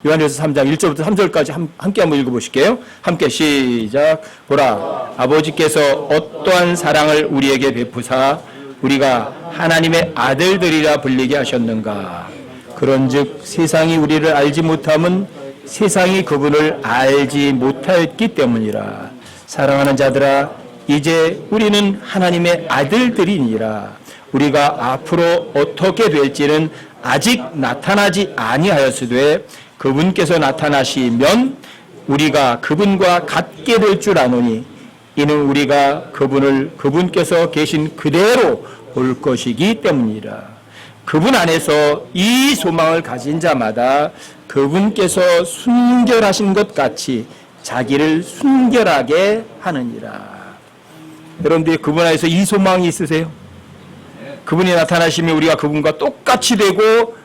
요한일서 3장 1절부터 3절까지 함께 한번 읽어보실게요. 함께 시작. 보라, 아버지께서 어떠한 사랑을 우리에게 베푸사 우리가 하나님의 아들들이라 불리게 하셨는가. 그런즉 세상이 우리를 알지 못함은 세상이 그분을 알지 못하였기 때문이라. 사랑하는 자들아, 이제 우리는 하나님의 아들들이니라. 우리가 앞으로 어떻게 될지는 아직 나타나지 아니하였으되 그분께서 나타나시면 우리가 그분과 같게 될 줄 아노니 이는 우리가 그분께서 계신 그대로 볼 것이기 때문이라. 그분 안에서 이 소망을 가진 자마다 그분께서 순결하신 것 같이 자기를 순결하게 하느니라. 여러분들이 그분 안에서 이 소망이 있으세요? 그분이 나타나시면 우리가 그분과 똑같이 되고,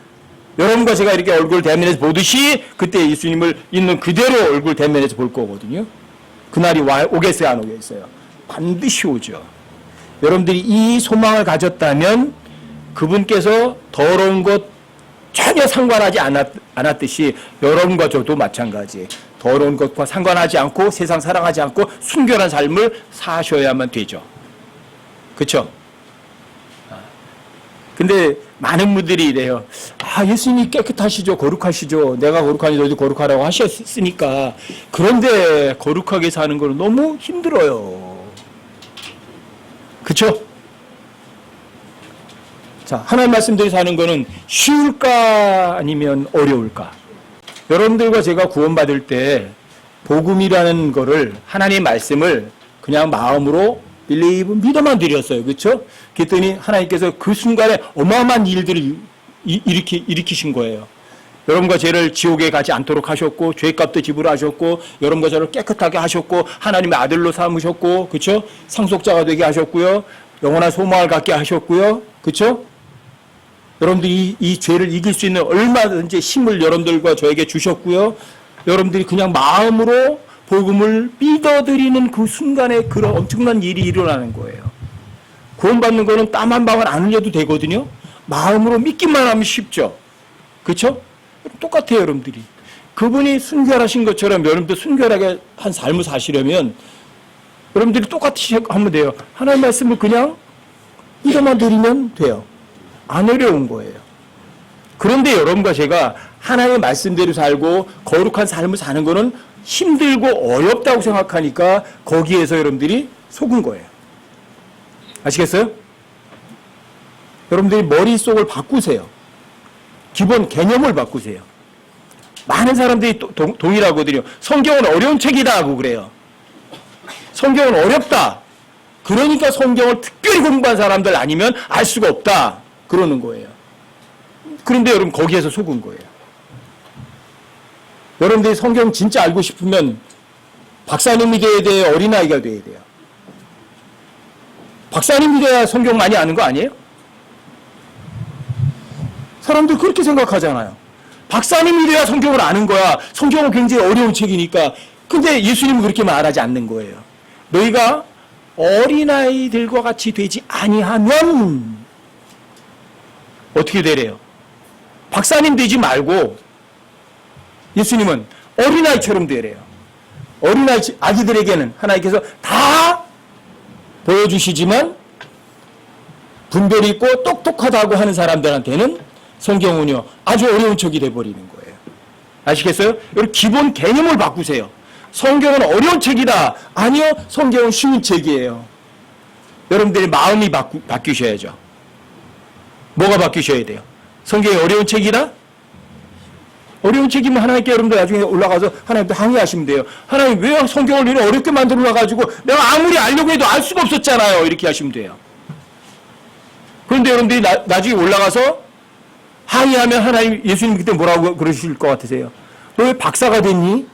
여러분과 제가 이렇게 얼굴 대면에서 보듯이 그때 예수님을 있는 그대로 얼굴 대면에서 볼 거거든요. 그날이 오겠어요, 안 오겠어요? 반드시 오죠. 여러분들이 이 소망을 가졌다면 그분께서 더러운 것 전혀 상관하지 않았듯이 여러분과 저도 마찬가지, 더러운 것과 상관하지 않고 세상 사랑하지 않고 순결한 삶을 사셔야만 되죠. 그렇죠? 근데 많은 분들이 이래요. 아, 예수님이 깨끗하시죠, 거룩하시죠, 내가 거룩하니 너희도 거룩하라고 하셨으니까. 그런데 거룩하게 사는 건 너무 힘들어요. 그렇죠? 자, 하나님 말씀대로 사는 거는 쉬울까 아니면 어려울까? 여러분들과 제가 구원받을 때 복음이라는 거를, 하나님의 말씀을 그냥 마음으로 믿어만 드렸어요. 그렇죠? 그랬더니 하나님께서 그 순간에 어마어마한 일들을 일으키신 거예요. 여러분과 저를 지옥에 가지 않도록 하셨고, 죄값도 지불하셨고, 여러분과 저를 깨끗하게 하셨고, 하나님의 아들로 삼으셨고, 그렇죠? 상속자가 되게 하셨고요, 영원한 소망을 갖게 하셨고요, 그렇죠? 여러분들이 이 죄를 이길 수 있는 얼마든지 힘을 여러분들과 저에게 주셨고요, 여러분들이 그냥 마음으로 복음을 믿어드리는 그 순간에 그런 엄청난 일이 일어나는 거예요. 구원받는 거는 땀 한 방울 안 흘려도 되거든요. 마음으로 믿기만 하면 쉽죠. 그렇죠? 똑같아요, 여러분들이. 그분이 순결하신 것처럼 여러분도 순결하게 한 삶을 사시려면 여러분들이 똑같이 하면 돼요. 하나님 말씀을 그냥 믿어만 드리면 돼요. 안 어려운 거예요. 그런데 여러분과 제가 하나님의 말씀대로 살고 거룩한 삶을 사는 거는 힘들고 어렵다고 생각하니까 거기에서 여러분들이 속은 거예요. 아시겠어요? 여러분들이 머릿속을 바꾸세요. 기본 개념을 바꾸세요. 많은 사람들이 동일하거든요. 성경은 어려운 책이다 하고 그래요. 성경은 어렵다. 그러니까 성경을 특별히 공부한 사람들 아니면 알 수가 없다. 그러는 거예요. 그런데 여러분 거기에서 속은 거예요. 여러분들이 성경 진짜 알고 싶으면 박사님이 돼야 돼요, 어린아이가 돼야 돼요? 박사님이 돼야 성경 많이 아는 거 아니에요? 사람들 그렇게 생각하잖아요. 박사님이 돼야 성경을 아는 거야. 성경은 굉장히 어려운 책이니까. 근데 예수님은 그렇게 말하지 않는 거예요. 너희가 어린아이들과 같이 되지 아니하면 어떻게 되래요? 박사님 되지 말고 예수님은 어린아이처럼 되래요. 어린아이 아기들에게는 하나님께서 다 보여주시지만 분별이 있고 똑똑하다고 하는 사람들한테는 성경은요 아주 어려운 책이 돼버리는 거예요. 아시겠어요? 여러분 기본 개념을 바꾸세요. 성경은 어려운 책이다. 아니요, 성경은 쉬운 책이에요. 여러분들의 마음이 바뀌셔야죠. 뭐가 바뀌셔야 돼요? 성경이 어려운 책이다? 어려운 책이면 하나님께 여러분들 나중에 올라가서 하나님께 항의하시면 돼요. 하나님 왜 성경을 이렇게 어렵게 만들어 놔가지고 내가 아무리 알려고 해도 알 수가 없었잖아요. 이렇게 하시면 돼요. 그런데 여러분들이 나중에 올라가서 항의하면 하나님, 예수님 그때 뭐라고 그러실 것 같으세요? 너 왜 박사가 됐니?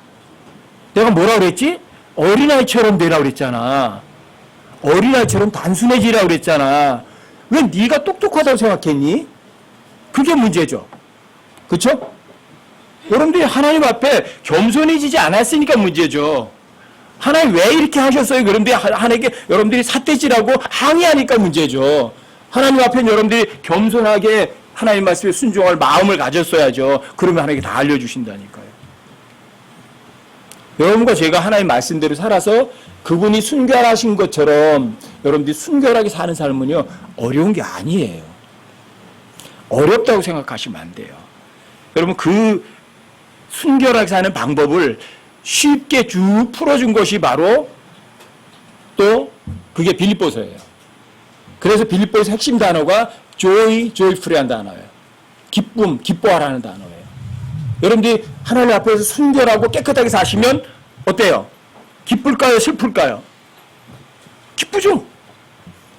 내가 뭐라 그랬지? 어린아이처럼 되라고 그랬잖아. 어린아이처럼 단순해지라고 그랬잖아. 왜 네가 똑똑하다고 생각했니? 그게 문제죠. 그렇죠? 여러분들이 하나님 앞에 겸손해지지 않았으니까 문제죠. 하나님 왜 이렇게 하셨어요? 그런데 하나님께 여러분들이 삿대질하고 항의하니까 문제죠. 하나님 앞에 여러분들이 겸손하게 하나님 말씀에 순종할 마음을 가졌어야죠. 그러면 하나님께 다 알려주신다니까요. 여러분과 제가 하나님 말씀대로 살아서 그분이 순결하신 것처럼 여러분들이 순결하게 사는 삶은요, 어려운 게 아니에요. 어렵다고 생각하시면 안 돼요. 여러분, 그 순결하게 사는 방법을 쉽게 쭉 풀어준 것이 바로 또 그게 빌립보서예요. 그래서 빌립보에서 핵심 단어가 joyful이라는 단어예요. 기쁨, 기뻐하라는 단어예요. 여러분들이 하나님 앞에서 순결하고 깨끗하게 사시면 어때요? 기쁠까요? 슬플까요? 기쁘죠.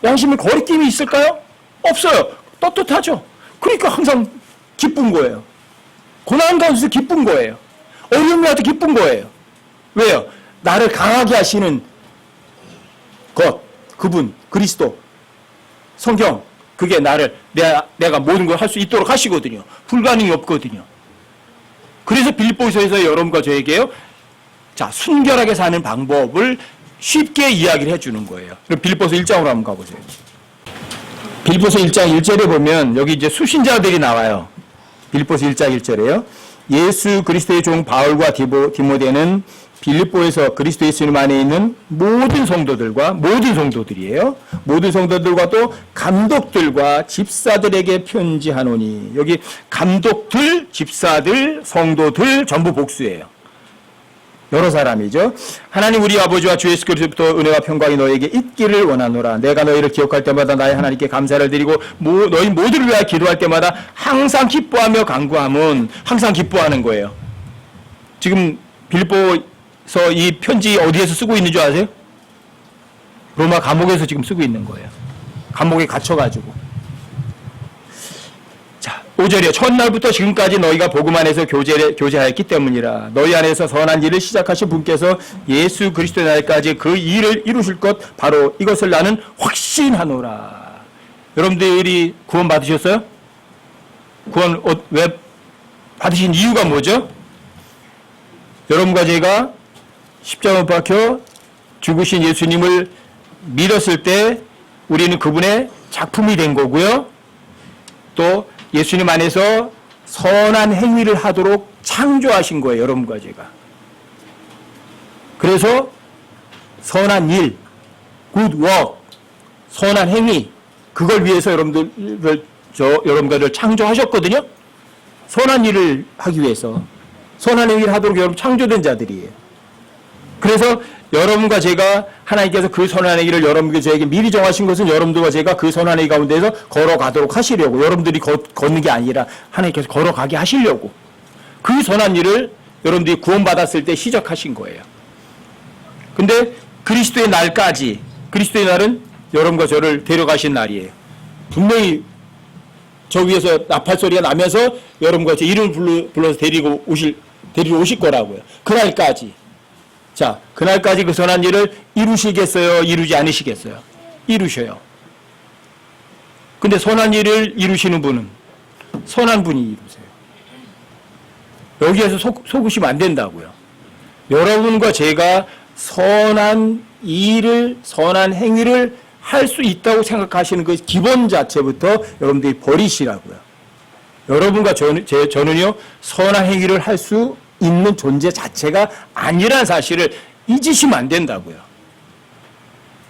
양심의 거리낌이 있을까요? 없어요. 떳떳하죠. 그러니까 항상 기쁜 거예요. 고난 가운데서 기쁜 거예요. 어려움이 와도 기쁜 거예요. 왜요? 나를 강하게 하시는 것, 그분, 그리스도, 성경, 그게 나를 내가 모든 걸 할 수 있도록 하시거든요. 불가능이 없거든요. 그래서 빌립보서에서 여러분과 저에게요, 자, 순결하게 사는 방법을 쉽게 이야기를 해주는 거예요. 그럼 빌립보서 1장으로 한번 가보세요. 빌립보서 1장 1절에 보면 여기 이제 수신자들이 나와요. 빌립보서 1장 1절에요. 예수 그리스도의 종 바울과 디모데는 빌립보에서 그리스도 예수님 안에 있는 모든 성도들이에요. 모든 성도들과 또 감독들과 집사들에게 편지하노니, 여기 감독들, 집사들, 성도들 전부 복수예요. 여러 사람이죠. 하나님 우리 아버지와 주 예수 그리스도부터 은혜와 평강이 너에게 있기를 원하노라. 내가 너희를 기억할 때마다 나의 하나님께 감사를 드리고 너희 모두를 위하여 기도할 때마다 항상 기뻐하며 간구함은, 항상 기뻐하는 거예요. 지금 빌립보서 이 편지 어디에서 쓰고 있는 줄 아세요? 로마 감옥에서 지금 쓰고 있는 거예요. 감옥에 갇혀가지고. 5절이요. 첫날부터 지금까지 너희가 복음 안에서 교제하였기 때문이라. 너희 안에서 선한 일을 시작하신 분께서 예수 그리스도의 날까지 그 일을 이루실 것, 바로 이것을 나는 확신하노라. 여러분들이 구원 받으셨어요? 구원 왜 받으신 이유가 뭐죠? 여러분과 제가 십자가 못 박혀 죽으신 예수님을 믿었을 때 우리는 그분의 작품이 된 거고요. 또 예수님 안에서 선한 행위를 하도록 창조하신 거예요, 여러분과 제가. 그래서 선한 일, good work, 선한 행위, 그걸 위해서 여러분과 저를 창조하셨거든요. 선한 일을 하기 위해서, 선한 행위를 하도록 여러분 창조된 자들이에요. 그래서 여러분과 제가 하나님께서 그 선한 행위를 여러분께 저에게 미리 정하신 것은 여러분들과 제가 그 선한 행위 가운데서 걸어가도록 하시려고, 여러분들이 걷는 게 아니라 하나님께서 걸어가게 하시려고 그 선한 일을 여러분들이 구원받았을 때 시작하신 거예요. 근데 그리스도의 날까지, 그리스도의 날은 여러분과 저를 데려가신 날이에요. 분명히 저 위에서 나팔 소리가 나면서 여러분과 제 이름을 불러서 데리러 오실 거라고요. 그날까지. 자, 그날까지 그 선한 일을 이루시겠어요? 이루지 않으시겠어요? 이루셔요. 근데 선한 일을 이루시는 분은 선한 분이 이루세요. 여기에서 속으시면 안 된다고요. 여러분과 제가 선한 일을, 선한 행위를 할 수 있다고 생각하시는 그 기본 자체부터 여러분들이 버리시라고요. 여러분과 저는요, 선한 행위를 할 수 있는 존재 자체가 아니라는 사실을 잊으시면 안 된다고요.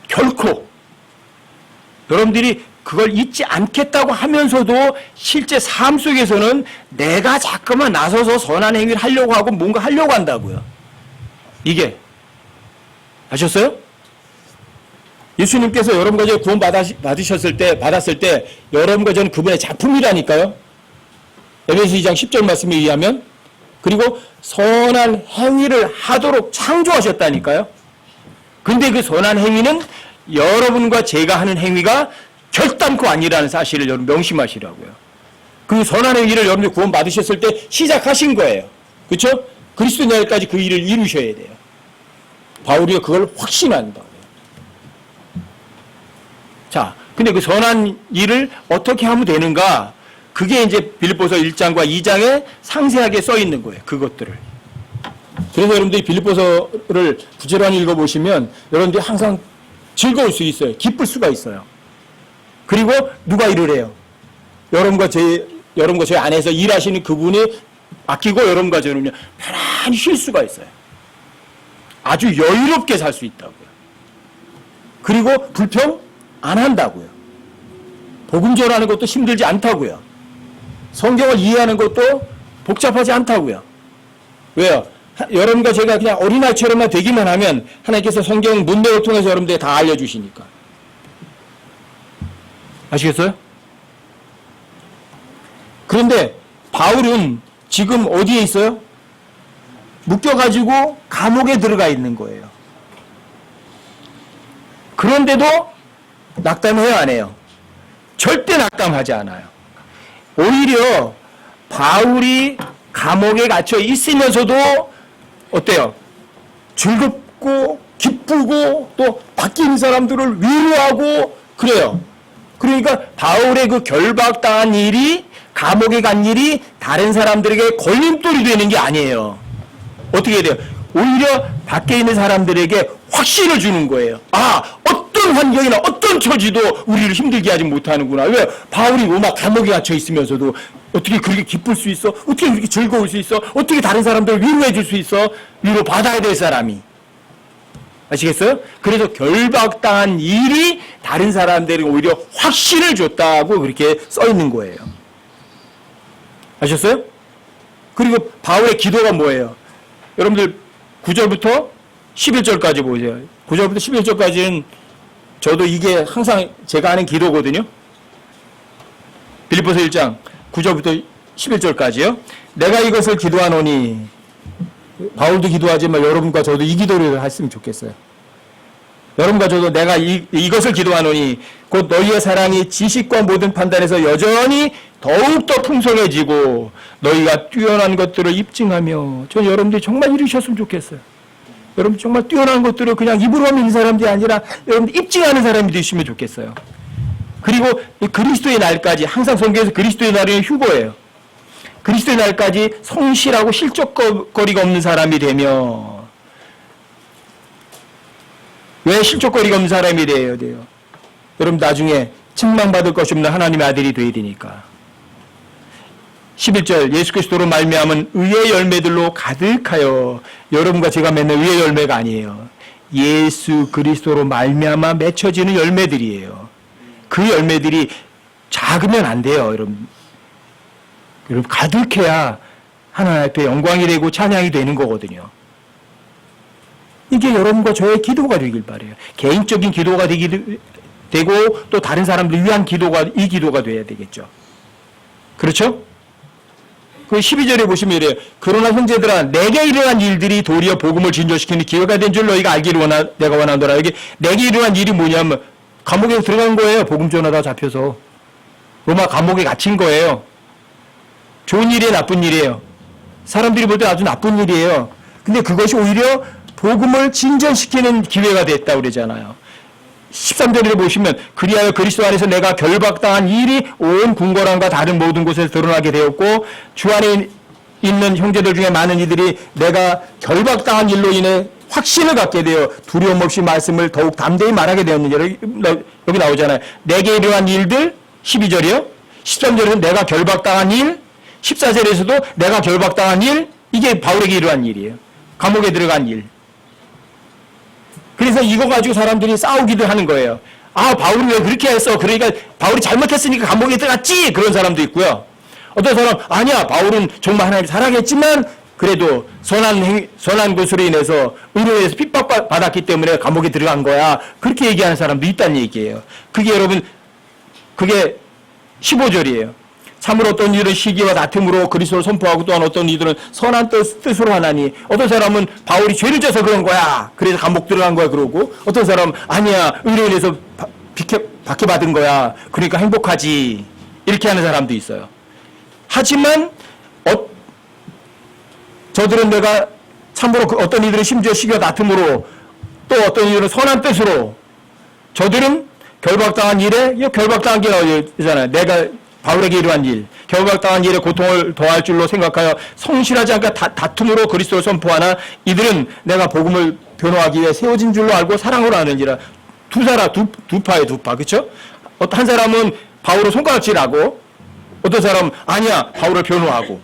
결코. 여러분들이 그걸 잊지 않겠다고 하면서도 실제 삶 속에서는 내가 자꾸만 나서서 선한 행위를 하려고 하고 뭔가 하려고 한다고요. 이게. 아셨어요? 예수님께서 여러분과 제가 구원 받았을 때 여러분과 저는 그분의 작품이라니까요. 에베소 2장 10절 말씀에 의하면, 그리고 선한 행위를 하도록 창조하셨다니까요. 근데 그 선한 행위는 여러분과 제가 하는 행위가 결단코 아니라는 사실을 여러분 명심하시라고요. 그 선한 행위를 여러분이 구원 받으셨을 때 시작하신 거예요. 그렇죠? 그리스도 날까지 그 일을 이루셔야 돼요. 바울이 그걸 확신한다. 자, 근데 그 선한 일을 어떻게 하면 되는가? 그게 이제 빌립보서 1장과 2장에 상세하게 써 있는 거예요. 그것들을. 그래서 여러분들이 빌립보서를 부지런히 읽어보시면 여러분들이 항상 즐거울 수 있어요. 기쁠 수가 있어요. 그리고 누가 일을 해요? 여러분과 저희 안에서 일하시는 그분이 맡기고 여러분과 저는요, 편안히 쉴 수가 있어요. 아주 여유롭게 살 수 있다고요. 그리고 불평 안 한다고요. 복음 전하는 것도 힘들지 않다고요. 성경을 이해하는 것도 복잡하지 않다고요. 왜요? 여러분과 제가 그냥 어린아이처럼만 되기만 하면 하나님께서 성경 문맥을 통해서 여러분들이 다 알려주시니까. 아시겠어요? 그런데 바울은 지금 어디에 있어요? 묶여가지고 감옥에 들어가 있는 거예요. 그런데도 낙담해요, 안 해요? 절대 낙담하지 않아요. 오히려 바울이 감옥에 갇혀 있으면서도 어때요? 즐겁고 기쁘고 또 밖에 있는 사람들을 위로하고 그래요. 그러니까 바울의 그 결박당한 일이, 감옥에 간 일이 다른 사람들에게 걸림돌이 되는 게 아니에요. 어떻게 해야 돼요? 오히려 밖에 있는 사람들에게 확신을 주는 거예요. 아, 어떤 환경이나 어떤 처지도 우리를 힘들게 하지 못하는구나. 왜? 바울이 로마 감옥에 갇혀 있으면서도 어떻게 그렇게 기쁠 수 있어? 어떻게 그렇게 즐거울 수 있어? 어떻게 다른 사람들을 위로해 줄 수 있어? 위로 받아야 될 사람이. 아시겠어요? 그래서 결박당한 일이 다른 사람들에게 오히려 확신을 줬다고 그렇게 써 있는 거예요. 아셨어요? 그리고 바울의 기도가 뭐예요? 여러분들 9절부터 11절까지 보세요. 9절부터 11절까지는 저도 이게 항상 제가 하는 기도거든요. 빌립보서 1장 9절부터 11절까지요. 내가 이것을 기도하노니, 바울도 기도하지만 여러분과 저도 이 기도를 했으면 좋겠어요. 여러분과 저도 내가 이것을 기도하노니 곧 너희의 사랑이 지식과 모든 판단에서 여전히 더욱더 풍성해지고 너희가 뛰어난 것들을 입증하며, 전 여러분들이 정말 이루셨으면 좋겠어요. 여러분 정말 뛰어난 것들을 그냥 입으로 하는 사람들이 아니라 여러분들 입증하는 사람이 되시면 좋겠어요. 그리고 그리스도의 날까지, 항상 성경에서 그리스도의 날은 휴거예요. 그리스도의 날까지 성실하고 실족거리가 없는 사람이 되며, 왜 실족거리가 없는 사람이 돼야 돼요? 여러분 나중에 책망받을 것이 없는 하나님의 아들이 되어야 되니까. 11절 예수 그리스도로 말미암은 의의 열매들로 가득하여, 여러분과 제가 맺는 의의 열매가 아니에요. 예수 그리스도로 말미암아 맺혀지는 열매들이에요. 그 열매들이 작으면 안 돼요, 여러분. 여러분 가득해야 하나님 앞에 영광이 되고 찬양이 되는 거거든요. 이게 여러분과 저의 기도가 되길 바라요. 개인적인 기도가 되고 또 다른 사람들 위한 기도가, 이 기도가 돼야 되겠죠. 그렇죠? 그 12절에 보시면 이래요. 그러나 형제들아, 내게 일어난 일들이 도리어 복음을 진전시키는 기회가 된 줄 너희가 알기를 내가 원하노라. 여기 내게 일어난 일이 뭐냐면 감옥에 들어간 거예요. 복음 전하다 잡혀서 로마 감옥에 갇힌 거예요. 좋은 일이에요, 나쁜 일이에요? 사람들이 볼 때 아주 나쁜 일이에요. 근데 그것이 오히려 복음을 진전시키는 기회가 됐다고 그러잖아요. 13절에 보시면 그리하여 그리스도 안에서 내가 결박당한 일이 온 궁궐함과 다른 모든 곳에서 드러나게 되었고, 주 안에 있는 형제들 중에 많은 이들이 내가 결박당한 일로 인해 확신을 갖게 되어 두려움 없이 말씀을 더욱 담대히 말하게 되었느니라. 여기 나오잖아요. 내게 일어난 일들, 12절이요. 13절에는 내가 결박당한 일, 14절에서도 내가 결박당한 일, 이게 바울에게 일어난 일이에요. 감옥에 들어간 일. 그래서 이거 가지고 사람들이 싸우기도 하는 거예요. 아, 바울이 왜 그렇게 했어? 그러니까 바울이 잘못했으니까 감옥에 들어갔지? 그런 사람도 있고요. 어떤 사람, 아니야, 바울은 정말 하나님 사랑했지만 그래도 선한 것으로 인해서 의로에서 핍박받았기 때문에 감옥에 들어간 거야. 그렇게 얘기하는 사람도 있다는 얘기예요. 그게 여러분, 그게 15절이에요. 참으로 어떤 이들은 시기와 다툼으로 그리스도를 선포하고, 또한 어떤 이들은 선한 뜻으로 하나니, 어떤 사람은 바울이 죄를 져서 그런 거야, 그래서 감옥 들어간 거야 그러고, 어떤 사람은 아니야, 의로 인해서 박해받은 거야, 그러니까 행복하지, 이렇게 하는 사람도 있어요. 하지만 저들은 내가 참으로 어떤 이들은 심지어 시기와 다툼으로, 또 어떤 이들은 선한 뜻으로, 저들은 결박당한 일에, 결박당한 게 어디잖아요. 내가 바울에게 이러한 일, 결박당한 일에 고통을 더할 줄로 생각하여 성실하지 않게 다툼으로 그리스도를 선포하나, 이들은 내가 복음을 변호하기 위해 세워진 줄로 알고 사랑으로 하는지라. 두 파에 두 파, 그렇죠? 한 사람은 바울을 손가락질하고, 어떤 사람은 아니야, 바울을 변호하고.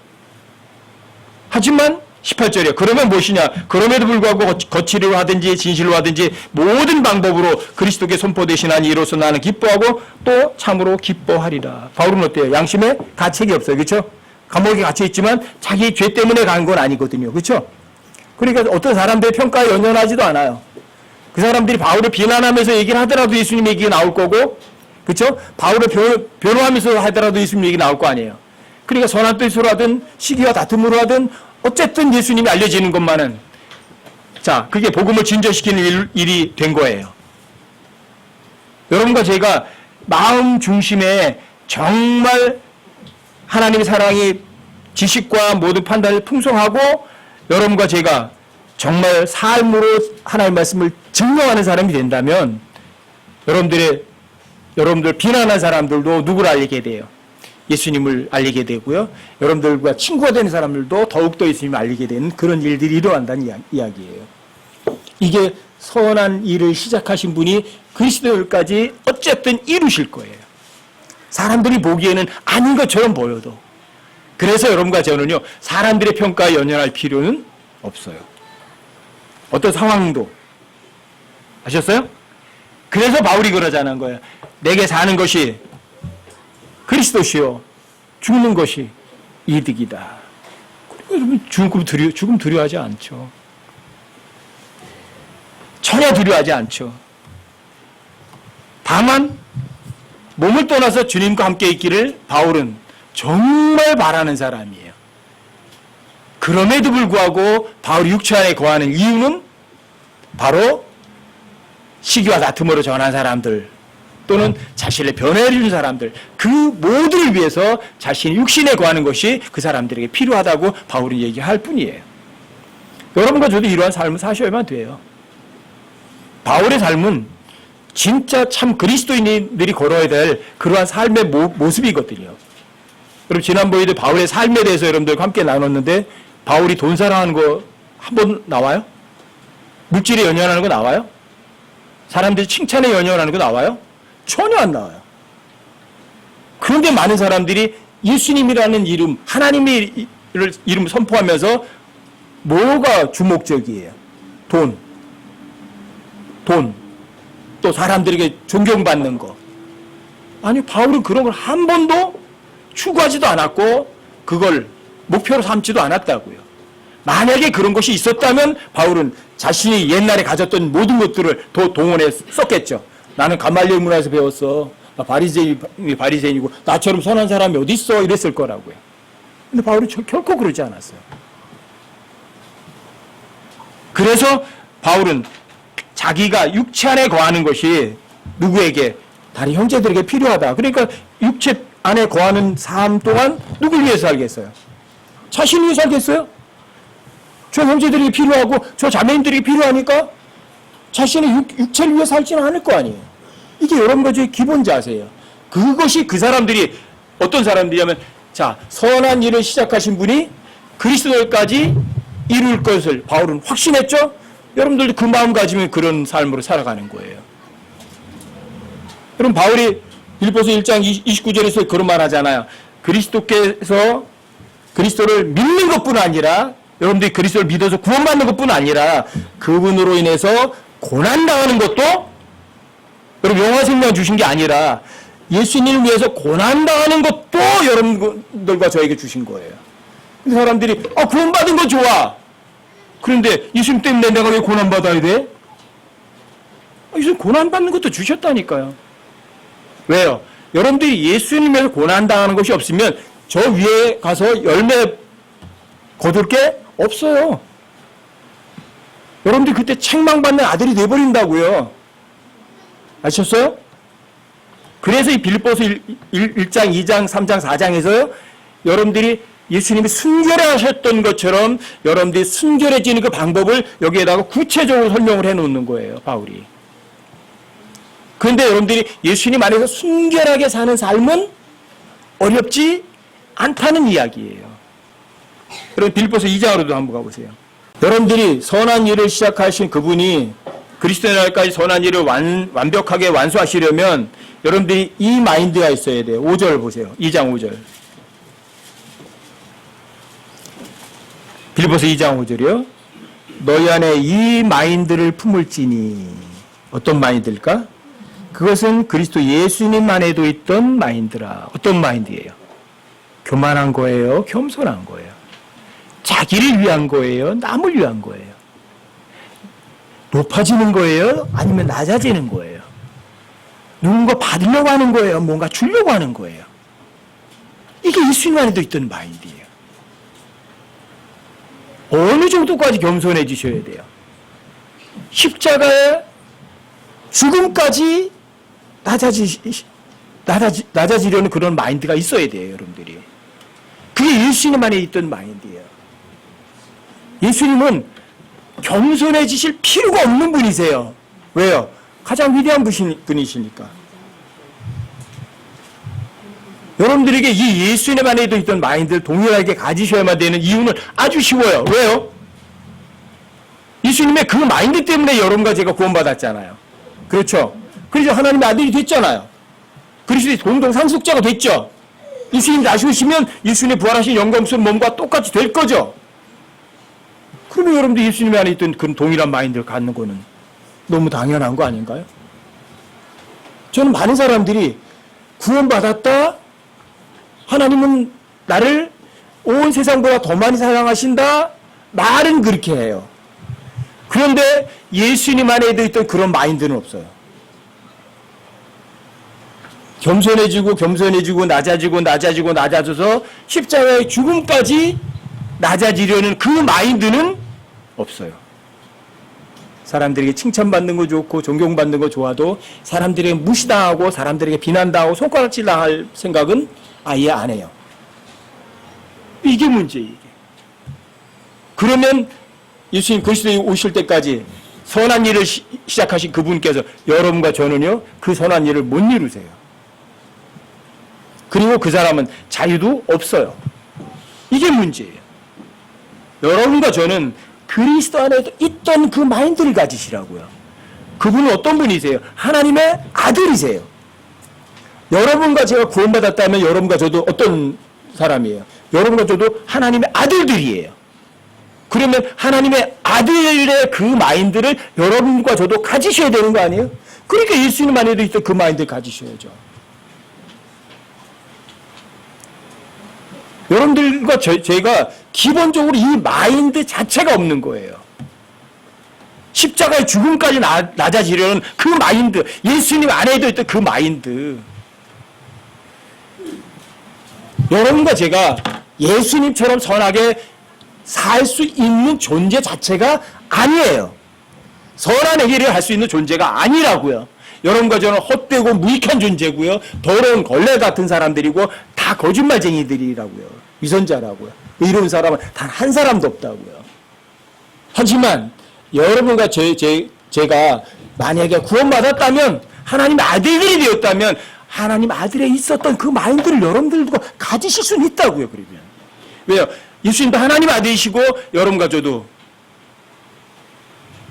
하지만 18절이요. 그러면 무엇이냐? 그럼에도 불구하고 거칠로 하든지 진실로 하든지 모든 방법으로 그리스도께 선포되신 한 이로써 나는 기뻐하고 또 참으로 기뻐하리라. 바울은 어때요? 양심에 가책이 없어요. 그렇죠? 감옥에 갇혀 있지만 자기 죄 때문에 간 건 아니거든요. 그렇죠? 그러니까 어떤 사람들의 평가에 연연하지도 않아요. 그 사람들이 바울을 비난하면서 얘기를 하더라도 예수님 얘기가 나올 거고, 그렇죠? 바울을 변호하면서 하더라도 예수님 얘기 나올 거 아니에요. 그러니까 선한 뜻으로 하든 시기와 다툼으로 하든 어쨌든 예수님이 알려지는 것만은, 자, 그게 복음을 진전시키는 일이 된 거예요. 여러분과 제가 마음 중심에 정말 하나님의 사랑이 지식과 모든 판단을 풍성하고 여러분과 제가 정말 삶으로 하나님의 말씀을 증명하는 사람이 된다면 여러분들 비난한 사람들도 누구를 알리게 돼요? 예수님을 알리게 되고요. 여러분들과 친구가 되는 사람들도 더욱더 예수님을 알리게 되는 그런 일들이 일어난다는 이야기예요. 이게 선한 일을 시작하신 분이 그리스도까지 어쨌든 이루실 거예요. 사람들이 보기에는 아닌 것처럼 보여도. 그래서 여러분과 저는요, 사람들의 평가에 연연할 필요는 없어요. 어떤 상황도. 아셨어요? 그래서 바울이 그러자는 거예요. 내게 사는 것이 그리스도시요, 죽는 것이 이득이다. 여러분, 죽음 두려워하지 않죠. 전혀 두려워하지 않죠. 다만 몸을 떠나서 주님과 함께 있기를 바울은 정말 바라는 사람이에요. 그럼에도 불구하고 바울이 육체 안에 거하는 이유는 바로 시기와 다툼으로 전한 사람들 또는 자신을 변호해 주는 사람들, 그 모두를 위해서 자신이 육신에 거하는 것이 그 사람들에게 필요하다고 바울은 얘기할 뿐이에요. 여러분과 저도 이러한 삶을 사셔야만 돼요. 바울의 삶은 진짜 참 그리스도인들이 걸어야 될 그러한 삶의 모습이거든요. 여러분, 지난번에도 바울의 삶에 대해서 여러분들과 함께 나눴는데, 바울이 돈 사랑하는 거 한 번 나와요? 물질에 연연하는 거 나와요? 사람들이 칭찬에 연연하는 거 나와요? 전혀 안 나와요. 그런데 많은 사람들이 예수님이라는 이름, 하나님의 이름을 선포하면서 뭐가 주목적이에요? 돈. 또 사람들에게 존경받는 거. 아니, 바울은 그런 걸 한 번도 추구하지도 않았고 그걸 목표로 삼지도 않았다고요. 만약에 그런 것이 있었다면 바울은 자신이 옛날에 가졌던 모든 것들을 더 동원해 썼겠죠. 나는 가말리엘 문화에서 배웠어. 나 바리새인이고 나처럼 선한 사람이 어디 있어? 이랬을 거라고요. 근데 바울은 결코 그러지 않았어요. 그래서 바울은 자기가 육체 안에 거하는 것이 누구에게? 다른 형제들에게 필요하다. 그러니까 육체 안에 거하는 삶 동안 누굴 위해서 살겠어요? 자신을 위해 살겠어요? 저 형제들이 필요하고 저 자매님들이 필요하니까 자신의 육체를 위해 살지는 않을 거 아니에요. 이게 여러분과 저의 기본 자세예요. 그것이 그 사람들이 어떤 사람들이냐면, 자, 선한 일을 시작하신 분이 그리스도까지 이룰 것을 바울은 확신했죠. 여러분들도 그 마음 가지면 그런 삶으로 살아가는 거예요. 그럼 바울이 빌립보서 1장 29절에서 그런 말 하잖아요. 그리스도를 믿는 것뿐 아니라, 여러분들이 그리스도를 믿어서 구원받는 것뿐 아니라 그분으로 인해서 고난당하는 것도 여러분 영화 생명 주신 게 아니라 예수님을 위해서 고난당하는 것도 여러분들과 저에게 주신 거예요. 근데 사람들이 구원받은 거 좋아. 그런데 예수님 때문에 내가 왜 고난받아야 돼? 예수님 고난받는 것도 주셨다니까요. 왜요? 여러분들이 예수님에서 고난당하는 것이 없으면 저 위에 가서 열매 거둘 게 없어요. 여러분들이 그때 책망받는 아들이 돼버린다고요. 아셨어요? 그래서 이 빌립보서 1장, 2장, 3장, 4장에서요, 여러분들이 예수님이 순결하셨던 것처럼 여러분들이 순결해지는 그 방법을 여기에다가 구체적으로 설명을 해놓는 거예요, 바울이. 그런데 여러분들이 예수님 안에서 순결하게 사는 삶은 어렵지 않다는 이야기예요. 여러분, 빌립보서 2장으로도 한번 가보세요. 여러분들이 선한 일을 시작하신 그분이 그리스도의 날까지 선한 일을 완벽하게 완수하시려면 여러분들이 이 마인드가 있어야 돼요. 5절 보세요. 2장 5절. 빌립보서 2장 5절이요. 너희 안에 이 마인드를 품을지니. 어떤 마인드일까? 그것은 그리스도 예수님 안에도 있던 마인드라. 어떤 마인드예요? 교만한 거예요? 겸손한 거예요? 자기를 위한 거예요? 남을 위한 거예요? 높아지는 거예요? 아니면 낮아지는 거예요? 누군가 받으려고 하는 거예요? 뭔가 주려고 하는 거예요? 이게 예수님 안에도 있던 마인드예요. 어느 정도까지 겸손해지셔야 돼요? 십자가의 죽음까지 낮아지려는 그런 마인드가 있어야 돼요, 여러분들이. 그게 예수님 안에 있던 마인드예요. 예수님은 겸손해지실 필요가 없는 분이세요. 왜요? 가장 위대한 분이시니까. 여러분들에게 이 예수님 안에도 있던 마인드를 동일하게 가지셔야만 되는 이유는 아주 쉬워요. 왜요? 예수님의 그 마인드 때문에 여러분과 제가 구원받았잖아요. 그렇죠? 그래서 하나님의 아들이 됐잖아요. 그리스도의 동동상속자가 됐죠. 예수님 다시 오시면 예수님의 부활하신 영광스러운 몸과 똑같이 될 거죠. 그러면 여러분들 예수님 안에 있던 그런 동일한 마인드를 갖는 거는 너무 당연한 거 아닌가요? 저는 많은 사람들이 구원받았다, 하나님은 나를 온 세상보다 더 많이 사랑하신다, 말은 그렇게 해요. 그런데 예수님 안에도 있던 그런 마인드는 없어요. 겸손해지고 낮아져서 십자가의 죽음까지 낮아지려는 그 마인드는 없어요. 사람들에게 칭찬받는 거 좋고 존경받는 거 좋아도 사람들에게 무시당하고 사람들에게 비난당하고 손가락질 당할 생각은 아예 안 해요. 이게 문제예요. 이게. 그러면 예수님 그리스도에 오실 때까지 선한 일을 시작하신 그분께서 여러분과 저는요 그 선한 일을 못 이루세요. 그리고 그 사람은 자유도 없어요. 이게 문제예요. 여러분과 저는 그리스도 안에 있던 그 마인드를 가지시라고요. 그분은 어떤 분이세요? 하나님의 아들이세요. 여러분과 제가 구원받았다면 여러분과 저도 어떤 사람이에요? 여러분과 저도 하나님의 아들들이에요. 그러면 하나님의 아들의 그 마인드를 여러분과 저도 가지셔야 되는 거 아니에요? 그러니까 예수님 안에도 있던 그 마인드를 가지셔야죠. 여러분들과 제가 기본적으로 이 마인드 자체가 없는 거예요. 십자가의 죽음까지 낮아지려는 그 마인드, 예수님 안에도 있던 그 마인드. 여러분과 제가 예수님처럼 선하게 살 수 있는 존재 자체가 아니에요. 선한 행위를 할 수 있는 존재가 아니라고요. 여러분과 저는 헛되고 무익한 존재고요. 더러운 걸레 같은 사람들이고 다 거짓말쟁이들이라고요. 위선자라고요. 이런 사람은 단 한 사람도 없다고요. 하지만 여러분과 제가 만약에 구원받았다면 하나님의 아들들이 되었다면 하나님 아들에 있었던 그 마인드를 여러분들도 가지실 수는 있다고요. 그러면. 왜요? 예수님도 하나님 아들이시고 여러분과 저도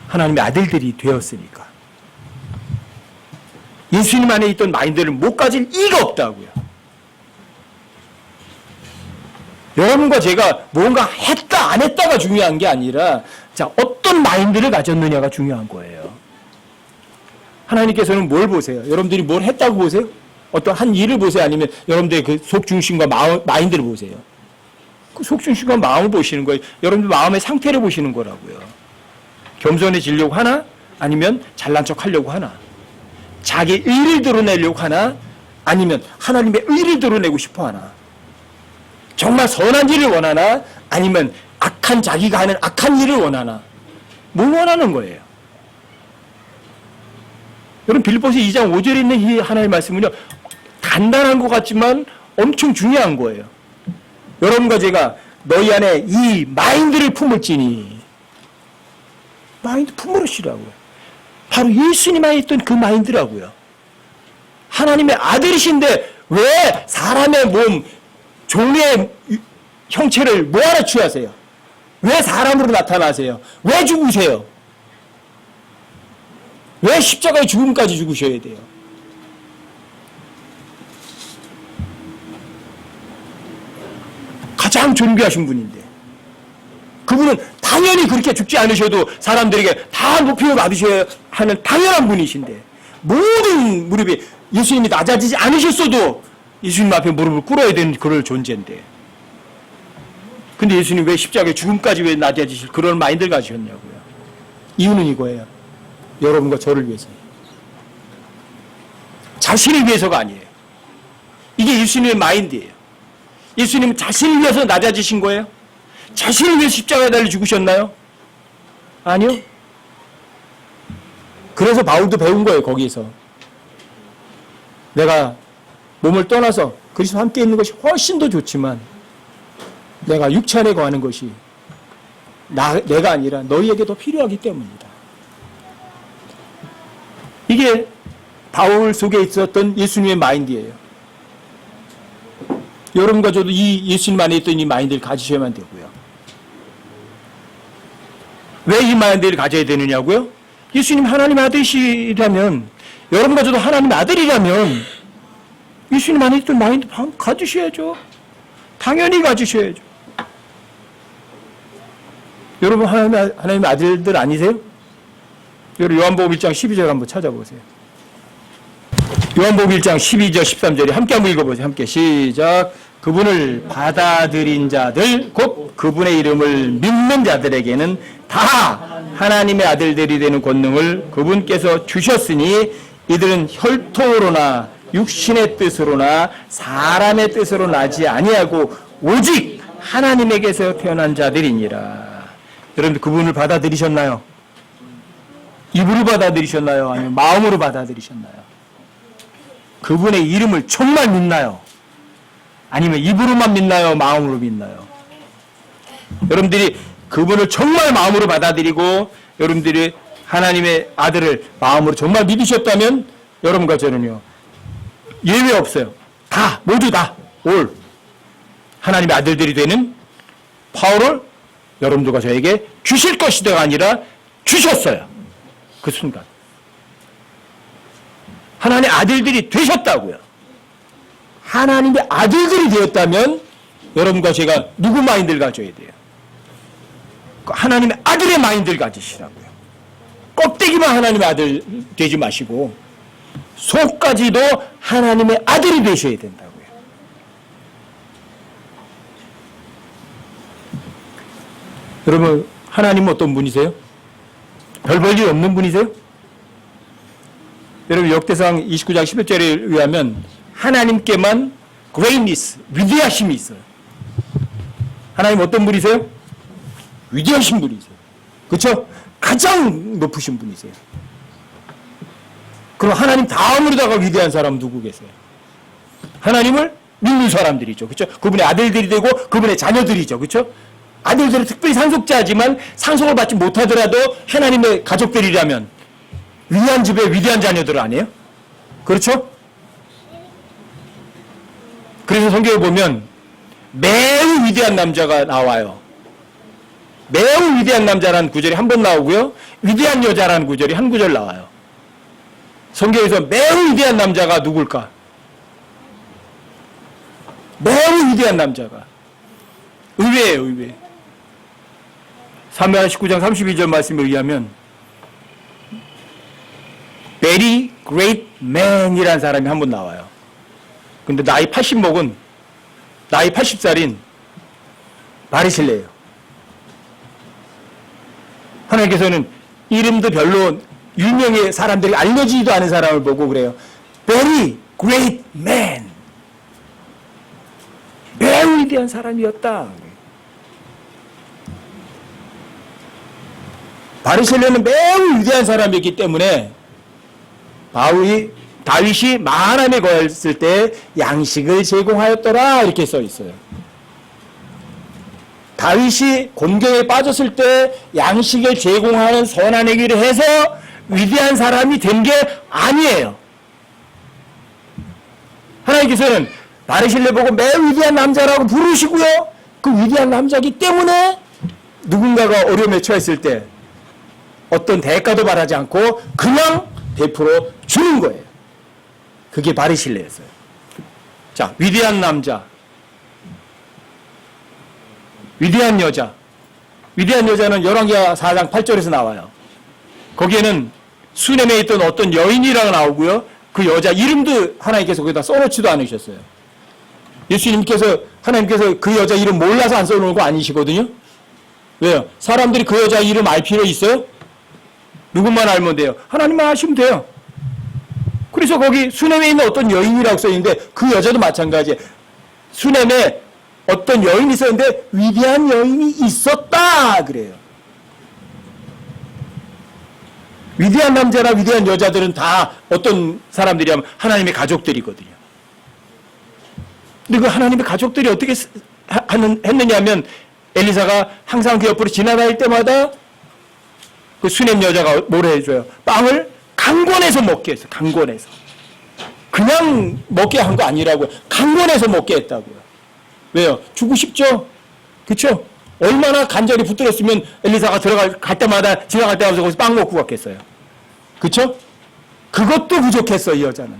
하나님의 아들들이 되었으니까. 예수님 안에 있던 마인드를 못 가질 이가 없다고요. 여러분과 제가 뭔가 했다 안 했다가 중요한 게 아니라 자 어떤 마인드를 가졌느냐가 중요한 거예요. 하나님께서는 뭘 보세요? 여러분들이 뭘 했다고 보세요? 어떤 한 일을 보세요? 아니면 여러분들의 그 속중심과 마인드를 보세요? 그 속중심과 마음을 보시는 거예요. 여러분들 마음의 상태를 보시는 거라고요. 겸손해지려고 하나? 아니면 잘난 척 하려고 하나? 자기 의를 드러내려고 하나? 아니면 하나님의 의를 드러내고 싶어 하나? 정말 선한 일을 원하나? 아니면 악한 자기가 하는 악한 일을 원하나? 뭘 원하는 거예요? 여러분 빌립보서 2장 5절에 있는 이 하나님의 말씀은요. 간단한 것 같지만 엄청 중요한 거예요. 여러분과 제가 너희 안에 이 마인드를 품을지니 마인드 품으시라고요. 바로 예수님 안에 있던 그 마인드라고요. 하나님의 아들이신데 왜 사람의 몸 종의 형체를 뭐하러 취하세요? 왜 사람으로 나타나세요? 왜 죽으세요? 왜 십자가의 죽음까지 죽으셔야 돼요? 가장 존귀하신 분인데 그분은 당연히 그렇게 죽지 않으셔도 사람들에게 다 높임을 받으셔야 하는 당연한 분이신데 모든 무릎이 예수님이 낮아지지 않으셨어도 예수님 앞에 무릎을 꿇어야 되는 그럴 존재인데 근데 예수님 왜 십자가에 죽음까지 왜 낮아지실 그런 마인드를 가지셨냐고요. 이유는 이거예요. 여러분과 저를 위해서. 자신을 위해서가 아니에요. 이게 예수님의 마인드예요. 예수님은 자신을 위해서 낮아지신 거예요? 자신을 위해서 십자가에 달려 죽으셨나요? 아니요. 그래서 바울도 배운 거예요. 거기에서. 내가 몸을 떠나서 그리스도와 함께 있는 것이 훨씬 더 좋지만 내가 육체 안에 거하는 것이 내가 아니라 너희에게 더 필요하기 때문이다. 이게 바울 속에 있었던 예수님의 마인드예요. 여러분과 저도 이 예수님 안에 있던 이 마인드를 가지셔야만 되고요. 왜 이 마인드를 가져야 되느냐고요? 예수님 하나님 아들이시라면 여러분과 저도 하나님 아들이라면 예수님 안에 있던 마인드 가지셔야죠. 당연히 가지셔야죠. 여러분 하나님 아들들 아니세요? 여러분 요한복음 1장 12절 한번 찾아보세요. 요한복음 1장 12절 13절에 함께 한번 읽어보세요. 함께 시작. 그분을 받아들인 자들 곧 그분의 이름을 믿는 자들에게는 다 하나님의 아들들이 되는 권능을 그분께서 주셨으니 이들은 혈통으로나 육신의 뜻으로나 사람의 뜻으로 나지 아니하고 오직 하나님에게서 태어난 자들이니라. 여러분들 그분을 받아들이셨나요? 입으로 받아들이셨나요? 아니면 마음으로 받아들이셨나요? 그분의 이름을 정말 믿나요? 아니면 입으로만 믿나요? 마음으로 믿나요? 여러분들이 그분을 정말 마음으로 받아들이고 여러분들이 하나님의 아들을 마음으로 정말 믿으셨다면 여러분과 저는요 예외 없어요. 다 모두 다 올 하나님의 아들들이 되는 파워를 여러분들과 저에게 주실 것이다가 아니라 주셨어요. 그 순간 하나님의 아들들이 되셨다고요. 하나님의 아들들이 되었다면 여러분과 제가 누구 마인드를 가져야 돼요? 하나님의 아들의 마인드를 가지시라고요. 껍데기만 하나님의 아들 되지 마시고 속까지도 하나님의 아들이 되셔야 된다고요. 여러분 하나님은 어떤 분이세요? 별 볼 일 없는 분이세요? 여러분 역대상 29장 11절에 의하면 하나님께만 greatness, 위대하심이 있어요. 하나님 어떤 분이세요? 위대하신 분이세요. 그렇죠? 가장 높으신 분이세요. 그럼 하나님 다음으로다가 위대한 사람은 누구 계세요? 하나님을 믿는 사람들이죠. 그렇죠? 그분의 아들들이 되고 그분의 자녀들이죠. 그렇죠? 아들들은 특별히 상속자지만 상속을 받지 못하더라도 하나님의 가족들이라면 위대한 집의 위대한 자녀들 아니에요? 그렇죠? 그래서 성경에 보면 매우 위대한 남자가 나와요. 매우 위대한 남자라는 구절이 한 번 나오고요. 위대한 여자라는 구절이 한 구절 나와요. 성경에서 매우 위대한 남자가 누굴까? 매우 위대한 남자가. 의외예요, 의외. 사무엘하 19장 32절 말씀에 의하면 very great man이라는 사람이 한 분 나와요. 근데 나이 80 먹은, 나이 80살인 바리실레예요. 하나님께서는 이름도 별로 유명해 사람들이 알려지지도 않은 사람을 보고 그래요. Very great man. 매우 위대한 사람이었다. 바르셀레는 매우 위대한 사람이었기 때문에 다윗이 마하나임에 거했을 때 양식을 제공하였더라 이렇게 써 있어요. 다윗이 곤경에 빠졌을 때 양식을 제공하는 선한 행위를 해서 위대한 사람이 된 게 아니에요. 하나님께서는 바르실레 보고 매우 위대한 남자라고 부르시고요. 그 위대한 남자이기 때문에 누군가가 어려움에 처했을 때 어떤 대가도 바라지 않고 그냥 베풀어 주는 거예요. 그게 바르실레였어요. 자, 위대한 남자, 위대한 여자, 위대한 여자는 열왕기하 4장 8절에서 나와요. 거기에는 수넴에 있던 어떤 여인이라고 나오고요. 그 여자 이름도 하나님께서 거기다 써놓지도 않으셨어요. 예수님께서, 하나님께서 그 여자 이름 몰라서 안 써놓은 거 아니시거든요. 왜요? 사람들이 그 여자 이름 알 필요 있어요? 누구만 알면 돼요? 하나님만 아시면 돼요. 그래서 거기 수넴에 있는 어떤 여인이라고 써있는데 그 여자도 마찬가지예요. 수넴에 어떤 여인이 있었는데 위대한 여인이 있었다 그래요. 위대한 남자나 위대한 여자들은 다 어떤 사람들이냐면 하나님의 가족들이거든요. 근데 그 하나님의 가족들이 어떻게 했느냐면 엘리사가 항상 그 옆으로 지나다닐 때마다 그 수넴 여자가 뭐라 해줘요? 빵을 강권해서 먹게 했어요. 강권해서. 그냥 먹게 한 거 아니라고요. 강권해서 먹게 했다고요. 왜요? 주고 싶죠? 그쵸? 얼마나 간절히 붙들었으면 엘리사가 갈 때마다 지나갈 때마다 거기서 빵 먹고 갔겠어요. 그쵸? 그것도 부족했어, 이 여자는.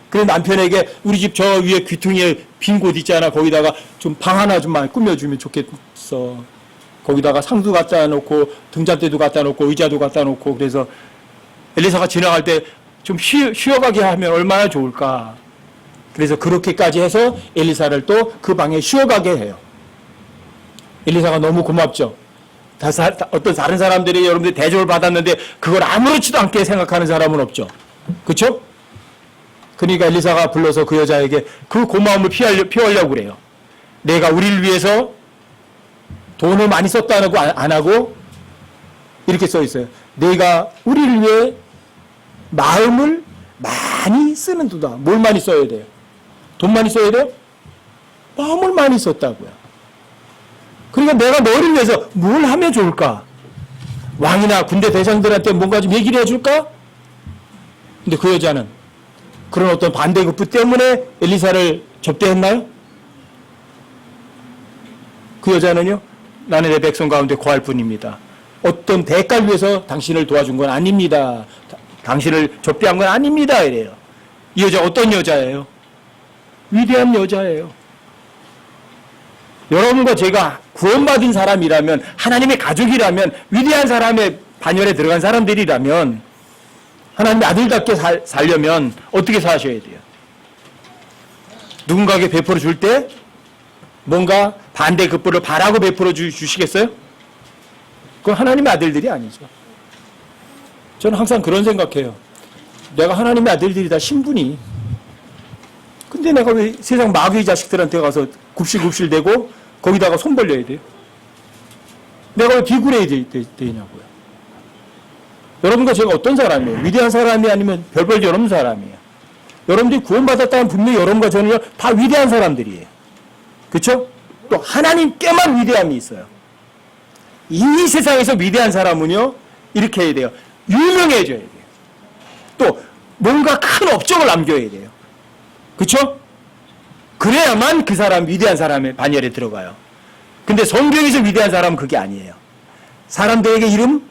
그래서 남편에게 우리 집 저 위에 귀퉁이에 빈 곳 있잖아. 거기다가 좀 방 하나 좀 많이 꾸며주면 좋겠어. 거기다가 상도 갖다 놓고 등잔대도 갖다 놓고 의자도 갖다 놓고 그래서 엘리사가 지나갈 때 좀 쉬어가게 하면 얼마나 좋을까. 그래서 그렇게까지 해서 엘리사를 또 그 방에 쉬어가게 해요. 엘리사가 너무 고맙죠. 어떤 다른 사람들이 여러분들 대접을 받았는데 그걸 아무렇지도 않게 생각하는 사람은 없죠. 그렇죠? 그러니까 엘리사가 불러서 그 여자에게 그 고마움을 표하려고 그래요. 내가 우리를 위해서 돈을 많이 썼다고 안 하고 이렇게 써 있어요. 내가 우리를 위해 마음을 많이 쓰는 도다. 뭘 많이 써야 돼요? 돈 많이 써야 돼요? 마음을 많이 썼다고요. 그러니까 내가 너를 위해서 뭘 하면 좋을까? 왕이나 군대 대장들한테 뭔가 좀 얘기를 해줄까? 근데 그 여자는 그런 어떤 반대급부 때문에 엘리사를 접대했나요? 그 여자는요, 나는 내 백성 가운데 거할 뿐입니다. 어떤 대가를 위해서 당신을 도와준 건 아닙니다. 당신을 접대한 건 아닙니다. 이래요. 이 여자 어떤 여자예요? 위대한 여자예요. 여러분과 제가 구원받은 사람이라면, 하나님의 가족이라면, 위대한 사람의 반열에 들어간 사람들이라면 하나님의 아들답게 살려면 어떻게 사셔야 돼요? 누군가에게 베풀어 줄 때 뭔가 반대급부를 바라고 베풀어 주시겠어요? 그건 하나님의 아들들이 아니죠. 저는 항상 그런 생각해요. 내가 하나님의 아들들이다, 신분이. 근데 내가 왜 세상 마귀의 자식들한테 가서 굽실굽실대고 거기다가 손 벌려야 돼요? 내가 왜 비굴해야 되냐고요. 여러분과 제가 어떤 사람이에요? 위대한 사람이 아니면 별볼일 없는 사람이에요. 여러분들이 구원받았다면 분명히 여러분과 저는요, 다 위대한 사람들이에요. 그렇죠? 또 하나님께만 위대함이 있어요. 이 세상에서 위대한 사람은요, 이렇게 해야 돼요. 유명해져야 돼요. 또 뭔가 큰 업적을 남겨야 돼요. 그렇죠? 그래야만 그 사람, 위대한 사람의 반열에 들어가요. 근데 성경에서 위대한 사람은 그게 아니에요. 사람들에게 이름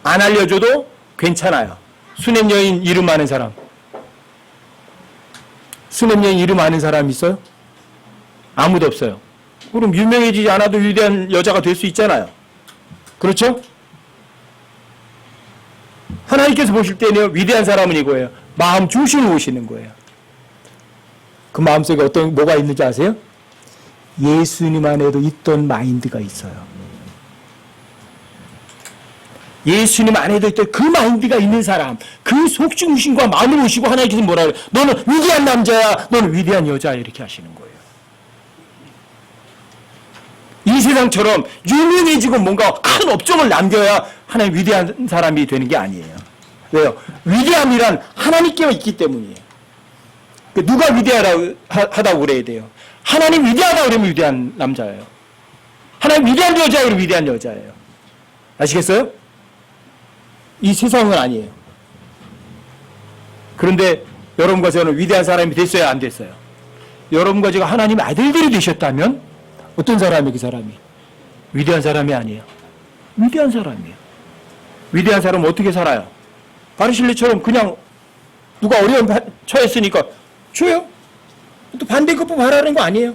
안 알려줘도 괜찮아요. 수넴 여인 이름 아는 사람. 수넴 여인 이름 아는 사람 있어요? 아무도 없어요. 그럼 유명해지지 않아도 위대한 여자가 될 수 있잖아요. 그렇죠? 하나님께서 보실 때는 위대한 사람은 이거예요. 마음 중심을 보시는 거예요. 그 마음속에 뭐가 있는지 아세요? 예수님 안에도 있던 마인드가 있어요. 예수님 안에도 있던 그 마인드가 있는 사람, 그 속중심과 마음을 보시고 하나님께서 뭐라 그래요? 너는 위대한 남자야, 너는 위대한 여자야, 이렇게 하시는 거예요. 이 세상처럼 유명해지고 뭔가 큰 업적을 남겨야 하나님 위대한 사람이 되는 게 아니에요. 왜요? 위대함이란 하나님께 있기 때문이에요. 누가 위대하다고 그래야 돼요? 하나님 위대하다고 그러면 위대한 남자예요. 하나님 위대한 여자예요, 그러면 위대한 여자예요. 아시겠어요? 이 세상은 아니에요. 그런데 여러분과 저는 위대한 사람이 됐어요, 안 됐어요? 여러분과 제가 하나님의 아들들이 되셨다면 어떤 사람이에요, 그 사람이? 위대한 사람이 아니에요. 위대한 사람이에요. 위대한 사람은 어떻게 살아요? 바리실리처럼 그냥 누가 어려운 처했으니까 줘요. 또 반대급부 바라는 거 아니에요.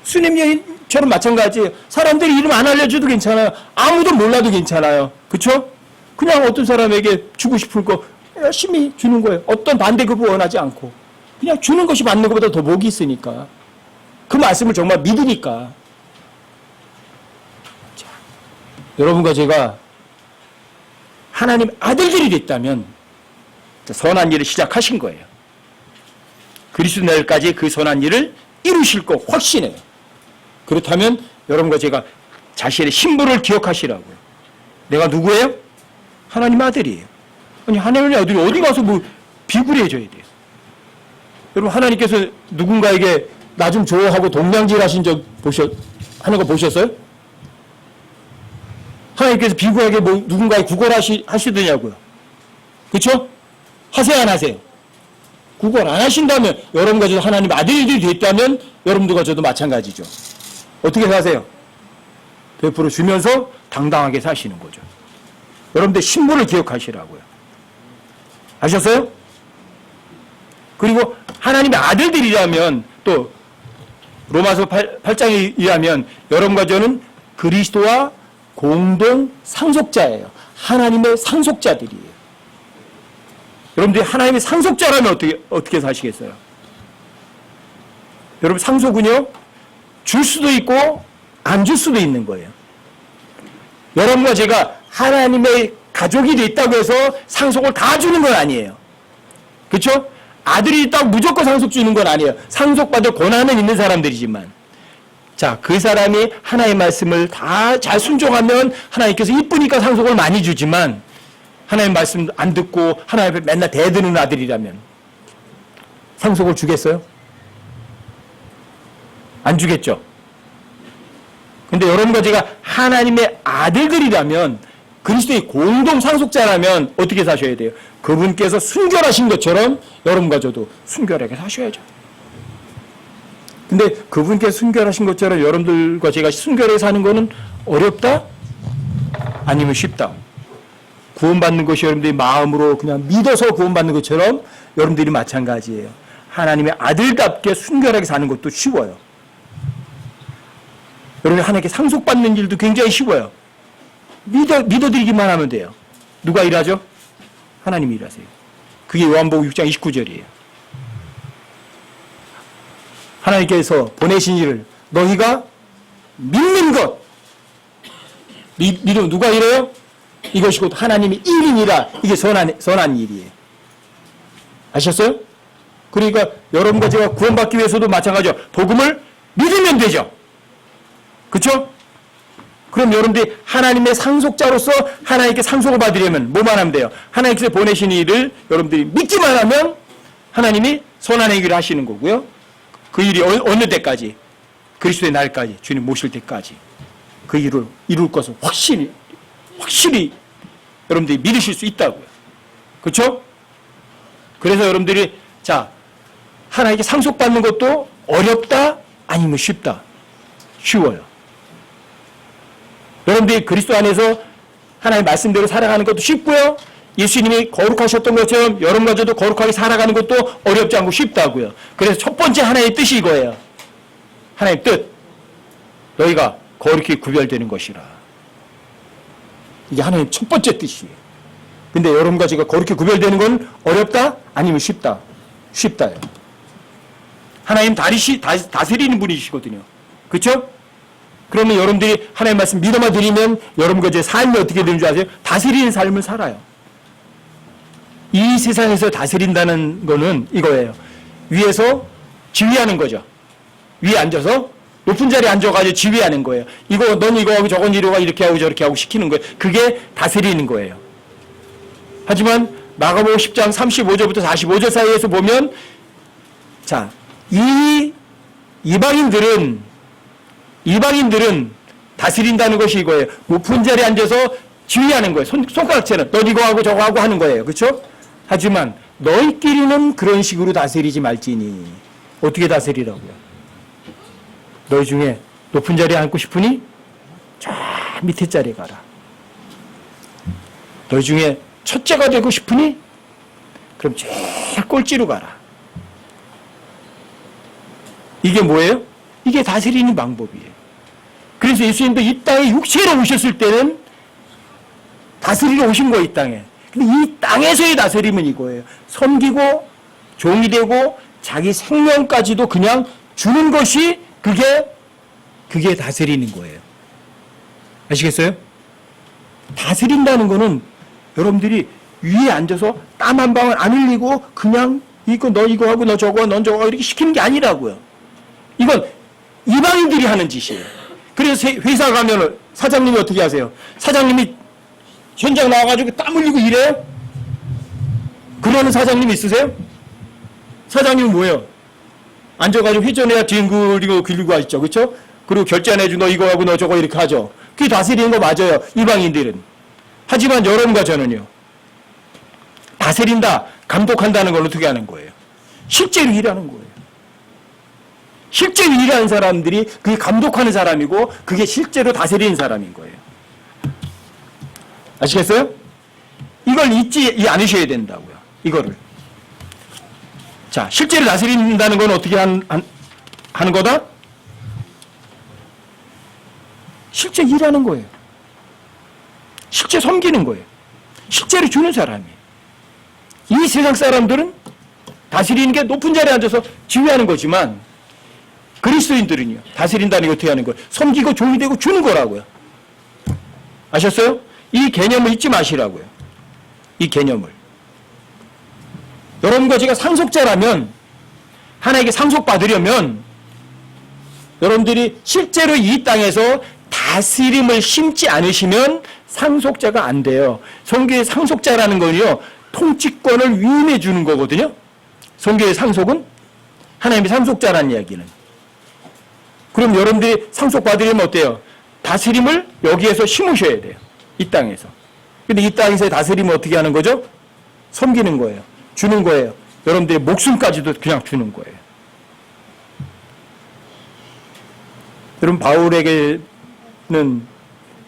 수님 여인처럼 마찬가지예요. 사람들이 이름 안 알려줘도 괜찮아요. 아무도 몰라도 괜찮아요. 그렇죠? 그냥 어떤 사람에게 주고 싶을 거 열심히 주는 거예요. 어떤 반대급을 원하지 않고 그냥 주는 것이 받는 것보다 더 복이 있으니까. 그 말씀을 정말 믿으니까. 자, 여러분과 제가 하나님 아들들이 됐다면 선한 일을 시작하신 거예요. 그리스도 날까지 그 선한 일을 이루실 거 확신해요. 그렇다면 여러분과 제가 자신의 신분을 기억하시라고요. 내가 누구예요? 하나님 아들이에요. 아니 하나님의 아들이 어디 가서 뭐 비굴해져야 돼요. 여러분 하나님께서 누군가에게 나 좀 줘 하고 동냥질 하신 적 하는 거 보셨어요? 하나님께서 비굴하게 뭐 누군가에 구걸하시더냐고요. 그렇죠? 하세요 안 하세요? 구걸 안 하신다면 여러분과 저도 하나님 아들들이 됐다면 여러분들과 저도 마찬가지죠. 어떻게 사세요? 베풀어 주면서 당당하게 사시는 거죠. 여러분들 신분을 기억하시라고요. 아셨어요? 그리고 하나님의 아들들이라면 또 로마서 8장에 의하면 여러분과 저는 그리스도와 공동 상속자예요. 하나님의 상속자들이에요. 여러분들이 하나님의 상속자라면 어떻게 사시겠어요? 여러분 상속은요, 줄 수도 있고 안 줄 수도 있는 거예요. 여러분과 제가 하나님의 가족이 됐다고 해서 상속을 다 주는 건 아니에요. 그렇죠? 아들이 있다고 무조건 상속 주는 건 아니에요. 상속받을 권한은 있는 사람들이지만 자, 그 사람이 하나님의 말씀을 다 잘 순종하면 하나님께서 이쁘니까 상속을 많이 주지만 하나님 말씀 안 듣고 하나님 앞에 맨날 대드는 아들이라면 상속을 주겠어요? 안 주겠죠? 근데 여러분과 제가 하나님의 아들들이라면 그리스도의 공동 상속자라면 어떻게 사셔야 돼요? 그분께서 순결하신 것처럼 여러분과 저도 순결하게 사셔야죠. 근데 그분께서 순결하신 것처럼 여러분들과 제가 순결하게 사는 거는 어렵다? 아니면 쉽다? 구원받는 것이 여러분들이 마음으로 그냥 믿어서 구원받는 것처럼 여러분들이 마찬가지예요. 하나님의 아들답게 순결하게 사는 것도 쉬워요. 여러분이 하나님께 상속받는 일도 굉장히 쉬워요. 믿어드리기만 하면 돼요. 누가 일하죠? 하나님이 일하세요. 그게 요한복음 6장 29절이에요. 하나님께서 보내신 일을 너희가 믿는 것. 믿으면 누가 일해요? 이것이 곧 하나님의 일이니라. 이게 선한 일이에요. 아셨어요? 그러니까 여러분과 제가 구원받기 위해서도 마찬가지죠. 복음을 믿으면 되죠. 그렇죠? 그럼 여러분들이 하나님의 상속자로서 하나님께 상속을 받으려면 뭐만 하면 돼요? 하나님께서 보내신 일을 여러분들이 믿기만 하면 하나님이 선한 일을 하시는 거고요. 그 일이 어느 때까지? 그리스도의 날까지, 주님 모실 때까지 그 일을 이룰 것을 확실히 여러분들이 믿으실 수 있다고요. 그렇죠? 그래서 여러분들이 자, 하나님께 상속받는 것도 어렵다? 아니면 쉽다? 쉬워요. 여러분들이 그리스도 안에서 하나님의 말씀대로 살아가는 것도 쉽고요. 예수님이 거룩하셨던 것처럼 여러분과 저도 거룩하게 살아가는 것도 어렵지 않고 쉽다고요. 그래서 첫 번째 하나님의 뜻이 이거예요. 하나님의 뜻. 너희가 거룩히 구별되는 것이라. 이게 하나님의 첫 번째 뜻이에요. 근데 여러분과 제가 거룩히 구별되는 건 어렵다? 아니면 쉽다? 쉽다요. 하나님 다스리는 분이시거든요. 그렇죠? 그러면 여러분들이 하나님의 말씀 믿어만 드리면 여러분과 제 삶이 어떻게 되는 줄 아세요? 다스리는 삶을 살아요. 이 세상에서 다스린다는 거는 이거예요. 위에서 지휘하는 거죠. 위에 앉아서 높은 자리에 앉아가지고 지휘하는 거예요. 넌 이거 하고 저건 이리 와 이렇게 하고 저렇게 하고 시키는 거예요. 그게 다스리는 거예요. 하지만 마가복음 10장 35절부터 45절 사이에서 보면 자, 이방인들은 다스린다는 것이 이거예요. 높은 자리에 앉아서 지휘하는 거예요. 손가락채는 너 이거 하고 저거 하고 하는 거예요. 그렇죠? 하지만 너희끼리는 그런 식으로 다스리지 말지니. 어떻게 다스리라고요? 너희 중에 높은 자리에 앉고 싶으니 저 밑에 자리에 가라. 너희 중에 첫째가 되고 싶으니 그럼 제일 꼴찌로 가라. 이게 뭐예요? 이게 다스리는 방법이에요. 그래서 예수님도 이 땅에 육체로 오셨을 때는 다스리러 오신 거예요, 이 땅에. 근데 이 땅에서의 다스림은 이거예요. 섬기고 종이 되고 자기 생명까지도 그냥 주는 것이 그게 다스리는 거예요. 아시겠어요? 다스린다는 거는 여러분들이 위에 앉아서 땀 한 방울 안 흘리고 그냥 너 이거 하고 너 저거 넌 저거 이렇게 시키는 게 아니라고요. 이건 이방인들이 하는 짓이에요. 그래서 회사 가면 사장님이 어떻게 하세요? 사장님이 현장 나와가지고 땀 흘리고 일해요? 그러는 사장님 있으세요? 사장님은 뭐예요? 앉아가지고 회전해야 뒹굴이고 길고 하시죠. 그렇죠? 그리고 결제해주고 너 이거 하고 너 저거 이렇게 하죠. 그게 다스리는 거 맞아요. 이방인들은. 하지만 여러분과 저는요. 다스린다, 감독한다는 걸 어떻게 하는 거예요? 실제로 일하는 거예요. 실제로 일하는 사람들이 그게 감독하는 사람이고 그게 실제로 다스리는 사람인 거예요. 아시겠어요? 이걸 잊지 않으셔야 된다고요. 이거를. 자, 실제로 다스린다는 건 어떻게 하는 거다? 실제 일하는 거예요. 실제 섬기는 거예요. 실제로 주는 사람이에요. 이 세상 사람들은 다스리는 게 높은 자리에 앉아서 지휘하는 거지만 그리스도인들은요. 다스린다는 게 어떻게 하는 거예요? 섬기고 종이 되고 주는 거라고요. 아셨어요? 이 개념을 잊지 마시라고요. 이 개념을. 여러분과 제가 상속자라면 하나님께 상속받으려면 여러분들이 실제로 이 땅에서 다스림을 심지 않으시면 상속자가 안 돼요. 성경의 상속자라는 건요. 통치권을 위임해 주는 거거든요. 성경의 상속은 하나님의 상속자라는 이야기는. 그럼 여러분들이 상속받으려면 어때요? 다스림을 여기에서 심으셔야 돼요. 이 땅에서. 근데 이 땅에서의 다스림을 어떻게 하는 거죠? 섬기는 거예요. 주는 거예요. 여러분들의 목숨까지도 그냥 주는 거예요. 여러분 바울에게는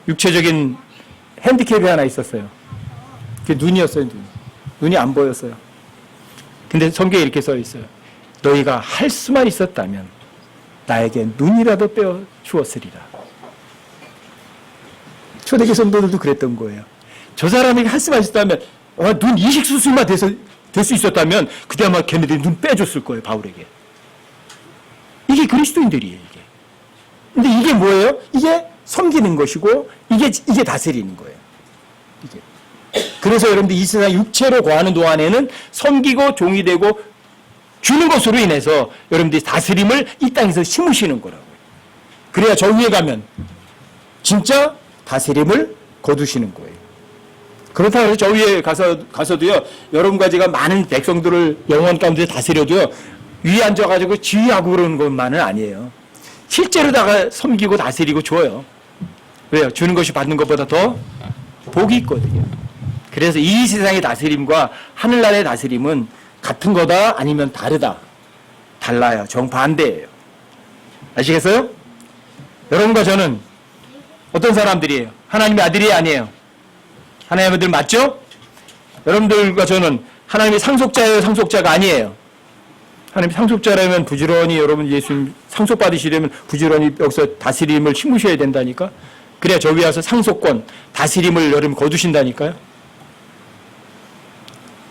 육체적인 핸디캡이 하나 있었어요. 그게 눈이었어요. 눈이 안 보였어요. 근데 성경에 이렇게 써 있어요. 너희가 할 수만 있었다면 나에게 눈이라도 빼어 주었으리라. 초대교 성도들도 그랬던 거예요. 저 사람에게 할 수만 있었다면 눈 이식 수술만 될 수 있었다면 그때 아마 걔네들이 눈 빼줬을 거예요. 바울에게. 이게 그리스도인들이에요. 이게. 근데 이게 뭐예요? 이게 섬기는 것이고 이게 다스리는 거예요. 이게. 그래서 여러분들 이 세상 육체로 거하는 동안에는 섬기고 종이 되고 주는 것으로 인해서 여러분들이 다스림을 이 땅에서 심으시는 거라고요. 그래야 저 위에 가면 진짜 다스림을 거두시는 거예요. 그렇다고 해서 저 위에 가서도요, 여러분과 제가 많은 백성들을 영원 가운데 다스려도요, 위에 앉아가지고 지휘하고 그러는 것만은 아니에요. 실제로 다가 섬기고 다스리고 줘요. 왜요? 주는 것이 받는 것보다 더 복이 있거든요. 그래서 이 세상의 다스림과 하늘나라의 다스림은 같은 거다 아니면 다르다. 달라요. 정반대예요. 아시겠어요? 여러분과 저는 어떤 사람들이에요? 하나님의 아들이 아니에요. 하나님의 아들 맞죠? 여러분들과 저는 하나님의 상속자예요, 상속자가 아니에요. 하나님의 상속자라면 부지런히 여러분 예수님 상속받으시려면 부지런히 여기서 다스림을 심으셔야 된다니까. 그래야 저 위에 와서 상속권, 다스림을 여러분 거두신다니까요.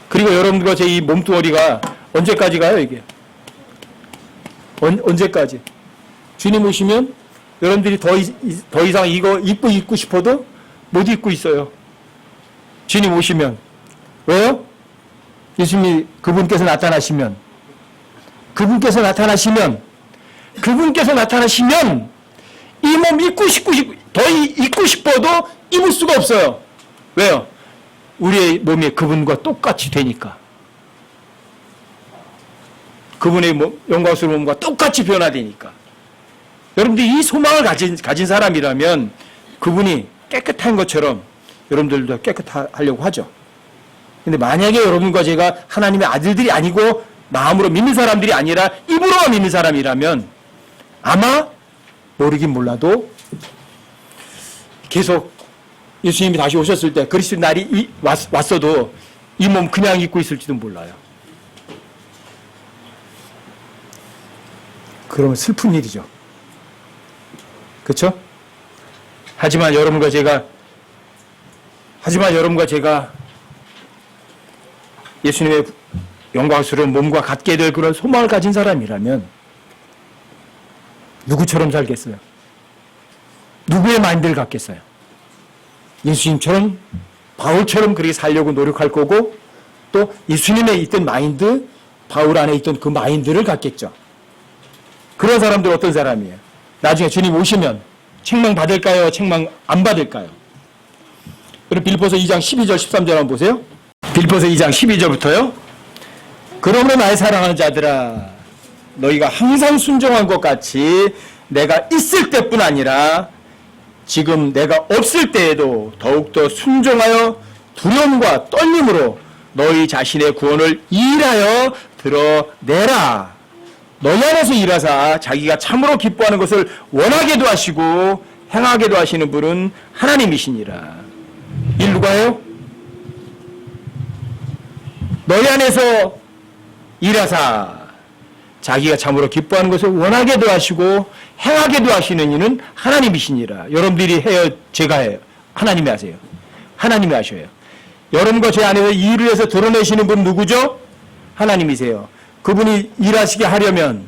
그리고 여러분들과 제 이 몸뚱어리가 언제까지 가요, 이게? 언제까지? 주님 오시면 여러분들이 더 이상 이거 입고 싶어도 못 입고 있어요. 주님 오시면. 왜요? 예수님이 그분께서 나타나시면 이 몸 더 입고 싶어도 입을 수가 없어요. 왜요? 우리의 몸이 그분과 똑같이 되니까. 그분의 영광스러운 몸과 똑같이 변화되니까. 여러분들이 이 소망을 가진 사람이라면 그분이 깨끗한 것처럼 여러분들도 깨끗하려고 하죠. 근데 만약에 여러분과 제가 하나님의 아들들이 아니고 마음으로 믿는 사람들이 아니라 입으로만 믿는 사람이라면 아마 모르긴 몰라도 계속 예수님이 다시 오셨을 때 그리스도 날이 왔어도 이 몸 그냥 입고 있을지도 몰라요. 그러면 슬픈 일이죠. 그렇죠? 하지만 여러분과 제가 예수님의 영광스러운 몸과 같게 될 그런 소망을 가진 사람이라면 누구처럼 살겠어요? 누구의 마인드를 갖겠어요? 예수님처럼, 바울처럼 그렇게 살려고 노력할 거고, 또 예수님의 있던 마인드, 바울 안에 있던 그 마인드를 갖겠죠. 그런 사람들 어떤 사람이에요? 나중에 주님 오시면 책망 받을까요? 책망 안 받을까요? 그럼 빌립보서 2장 12절 13절 한번 보세요. 빌립보서 2장 12절부터요. 그러므로 나의 사랑하는 자들아, 너희가 항상 순종한 것 같이 내가 있을 때뿐 아니라 지금 내가 없을 때에도 더욱더 순종하여 두려움과 떨림으로 너희 자신의 구원을 일하여 드러내라. 너희 안에서 일하사 자기가 참으로 기뻐하는 것을 원하게도 하시고 행하게도 하시는 분은 하나님이시니라. 일 누가 해요? 너희 안에서 일하사 자기가 참으로 기뻐하는 것을 원하게도 하시고 행하게도 하시는 이는 하나님이시니라. 여러분들이 해요? 제가 해요? 하나님이 하세요? 하나님이 하셔요. 여러분과 제 안에서 일을 해서 드러내시는 분 누구죠? 하나님이세요. 그분이 일하시게 하려면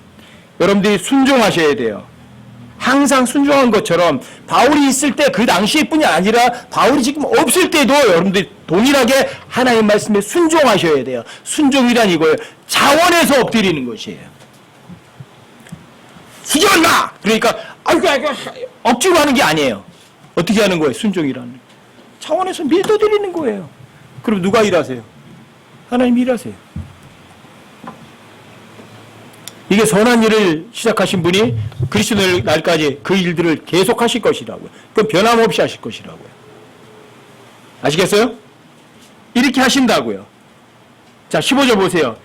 여러분들이 순종하셔야 돼요. 항상 순종한 것처럼 바울이 있을 때 그 당시뿐이 아니라 바울이 지금 없을 때도 여러분들이 동일하게 하나님 말씀에 순종하셔야 돼요. 순종이란 이거예요. 자원해서 엎드리는 것이에요. 순종한다! 그러니까 아이고 억지로 하는 게 아니에요. 어떻게 하는 거예요? 순종이라는 차원에서 밀어드리는 거예요. 그럼 누가 일하세요? 하나님이 일하세요. 이게 선한 일을 시작하신 분이 그리스도 날까지 그 일들을 계속 하실 것이라고요. 그럼 변함없이 하실 것이라고요. 아시겠어요? 이렇게 하신다고요. 자, 15절 보세요.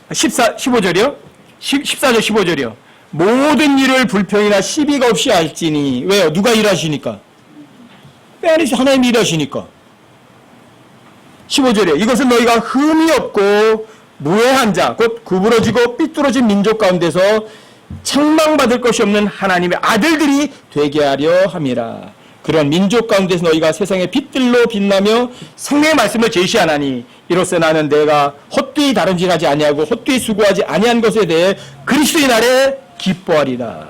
15절이요? 14절 15절이요. 모든 일을 불평이나 시비가 없이 할지니. 왜요? 누가 일하시니까? 왜 아니지? 하나님이 일하시니까. 15절이요. 이것은 너희가 흠이 없고 무해한 자, 곧 구부러지고 삐뚤어진 민족 가운데서 책망받을 것이 없는 하나님의 아들들이 되게 하려 함이라. 그런 민족 가운데서 너희가 세상의 빛들로 빛나며 생명의 말씀을 제시하나니 이로써 나는 내가 헛되이 다른 질 하지 아니하고 헛되이 수고하지 아니한 것에 대해 그리스도의 날에 기뻐하리라.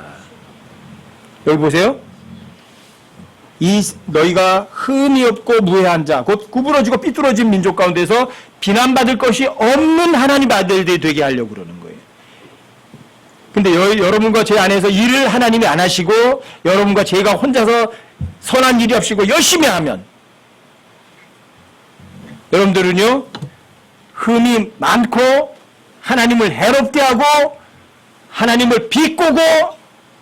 여기 보세요. 이 너희가 흠이 없고 무해한 자, 곧 구부러지고 삐뚤어진 민족 가운데서 비난받을 것이 없는 하나님 아들들이 되게 하려고 그러는 거예요. 근데 여러분과 제 안에서 일을 하나님이 안 하시고 여러분과 제가 혼자서 선한 일이 없이고 열심히 하면 여러분들은요 흠이 많고 하나님을 해롭게 하고 하나님을 비꼬고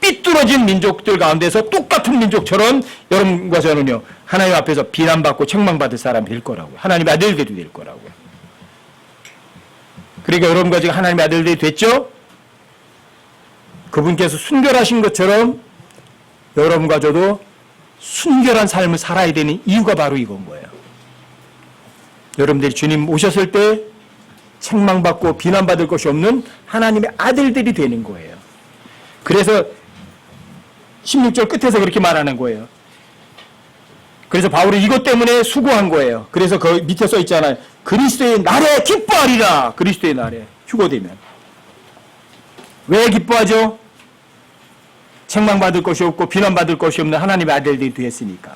삐뚤어진 민족들 가운데서 똑같은 민족처럼 여러분과 저는요 하나님 앞에서 비난받고 책망받을 사람이 될 거라고요. 하나님의 아들들이 될 거라고요. 그러니까 여러분과 지금 하나님의 아들들이 됐죠? 그분께서 순결하신 것처럼 여러분과 저도 순결한 삶을 살아야 되는 이유가 바로 이건 거예요. 여러분들이 주님 오셨을 때 책망받고 비난받을 것이 없는 하나님의 아들들이 되는 거예요. 그래서 16절 끝에서 그렇게 말하는 거예요. 그래서 바울이 이것 때문에 수고한 거예요. 그래서 그 밑에 써 있잖아요. 그리스도의 날에 기뻐하리라. 그리스도의 날에 휴거되면. 왜 기뻐하죠? 책망받을 것이 없고 비난받을 것이 없는 하나님의 아들들이 되었으니까.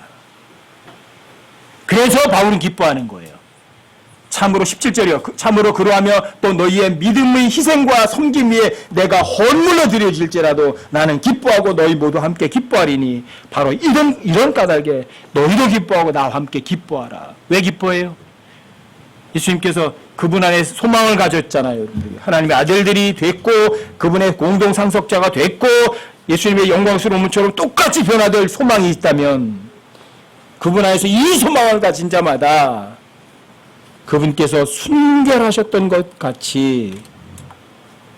그래서 바울은 기뻐하는 거예요. 참으로 17절이요. 참으로 그러하며 또 너희의 믿음의 희생과 섬김 위에 내가 헌물로 드려질지라도 나는 기뻐하고 너희 모두 함께 기뻐하리니 바로 이런 까닭에 너희도 기뻐하고 나와 함께 기뻐하라. 왜 기뻐해요? 예수님께서 그분 안에 소망을 가졌잖아요. 하나님의 아들들이 됐고 그분의 공동 상속자가 됐고 예수님의 영광스러운 몸처럼 똑같이 변화될 소망이 있다면 그분 안에서 이 소망을 가진 자마다 그분께서 순결하셨던 것 같이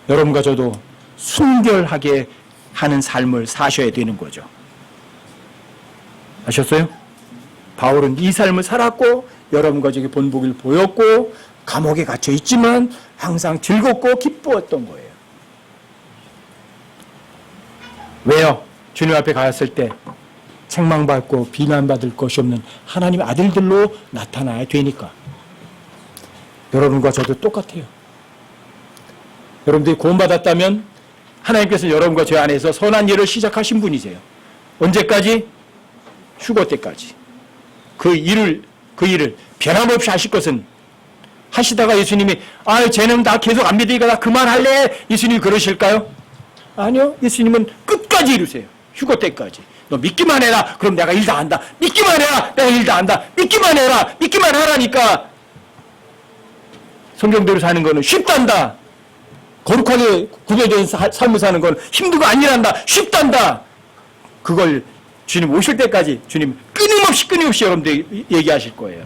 여러분과 저도 순결하게 하는 삶을 사셔야 되는 거죠. 아셨어요? 바울은 이 삶을 살았고 여러분과 저에게 본보기를 보였고 감옥에 갇혀 있지만 항상 즐겁고 기뻐했던 거예요. 왜요? 주님 앞에 갔을 때 책망받고 비난받을 것이 없는 하나님의 아들들로 나타나야 되니까. 여러분과 저도 똑같아요. 여러분들이 구원받았다면 하나님께서 여러분과 저 안에서 선한 일을 시작하신 분이세요. 언제까지? 휴거 때까지. 그 일을 변함없이 하실 것은, 하시다가 예수님이 쟤는 나 계속 안 믿으니까 나 그만할래, 예수님이 그러실까요? 아니요. 예수님은 끝까지 이루세요. 휴거 때까지. 너 믿기만 해라. 그럼 내가 일 다 한다. 믿기만 해라. 내가 일 다 한다. 믿기만 해라. 믿기만 하라니까. 성경대로 사는 거는 쉽단다. 거룩하게 구별된 삶을 사는 건 힘든 거 아니란다. 쉽단다. 그걸 주님 오실 때까지 주님 끊임없이 여러분들 얘기하실 거예요.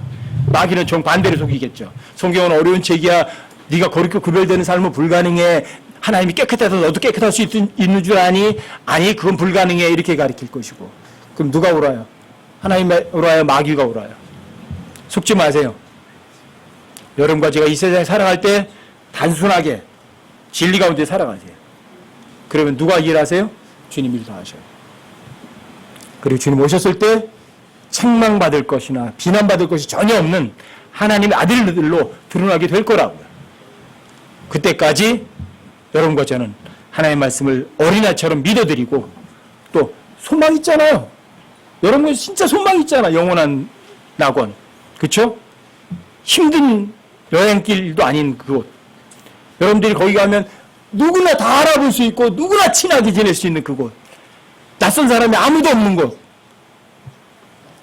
마귀는 정반대로 속이겠죠. 성경은 어려운 책이야. 네가 거룩하게 구별되는 삶은 불가능해. 하나님이 깨끗해서 너도 깨끗할 수 있는 줄 아니? 아니, 그건 불가능해. 이렇게 가르칠 것이고. 그럼 누가 울어요? 하나님이 울어요? 마귀가 울어요? 속지 마세요. 여러분과 제가 이 세상에 살아갈 때 단순하게 진리 가운데 살아가세요. 그러면 누가 일하세요? 주님 일 다 하셔요. 그리고 주님 오셨을 때 책망받을 것이나 비난받을 것이 전혀 없는 하나님의 아들들로 드러나게 될 거라고요. 그때까지 여러분과 저는 하나님의 말씀을 어린아이처럼 믿어드리고, 또 소망 있잖아요. 여러분 진짜 소망 있잖아. 영원한 낙원. 그렇죠? 힘든 여행길도 아닌 그곳. 여러분들이 거기 가면 누구나 다 알아볼 수 있고 누구나 친하게 지낼 수 있는 그곳. 낯선 사람이 아무도 없는 곳.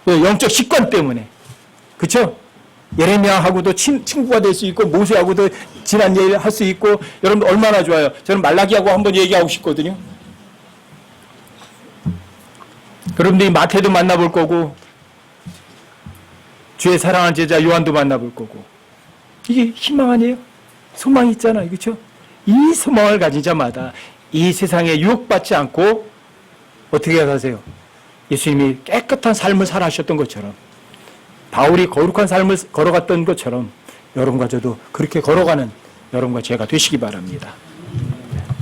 영적 식권 때문에. 그렇죠? 예레미야하고도 친구가 될 수 있고 모세하고도 지난 얘기를 할 수 있고. 여러분 얼마나 좋아요. 저는 말라기하고 한번 얘기하고 싶거든요. 여러분들이 마태도 만나볼 거고 주의 사랑하는 제자 요한도 만나볼 거고. 이게 희망 아니에요? 소망이 있잖아요. 그렇죠? 이 소망을 가진 자마다 이 세상에 유혹받지 않고 어떻게 사세요? 예수님이 깨끗한 삶을 살아하셨던 것처럼, 바울이 거룩한 삶을 걸어갔던 것처럼 여러분과 저도 그렇게 걸어가는 여러분과 제가 되시기 바랍니다.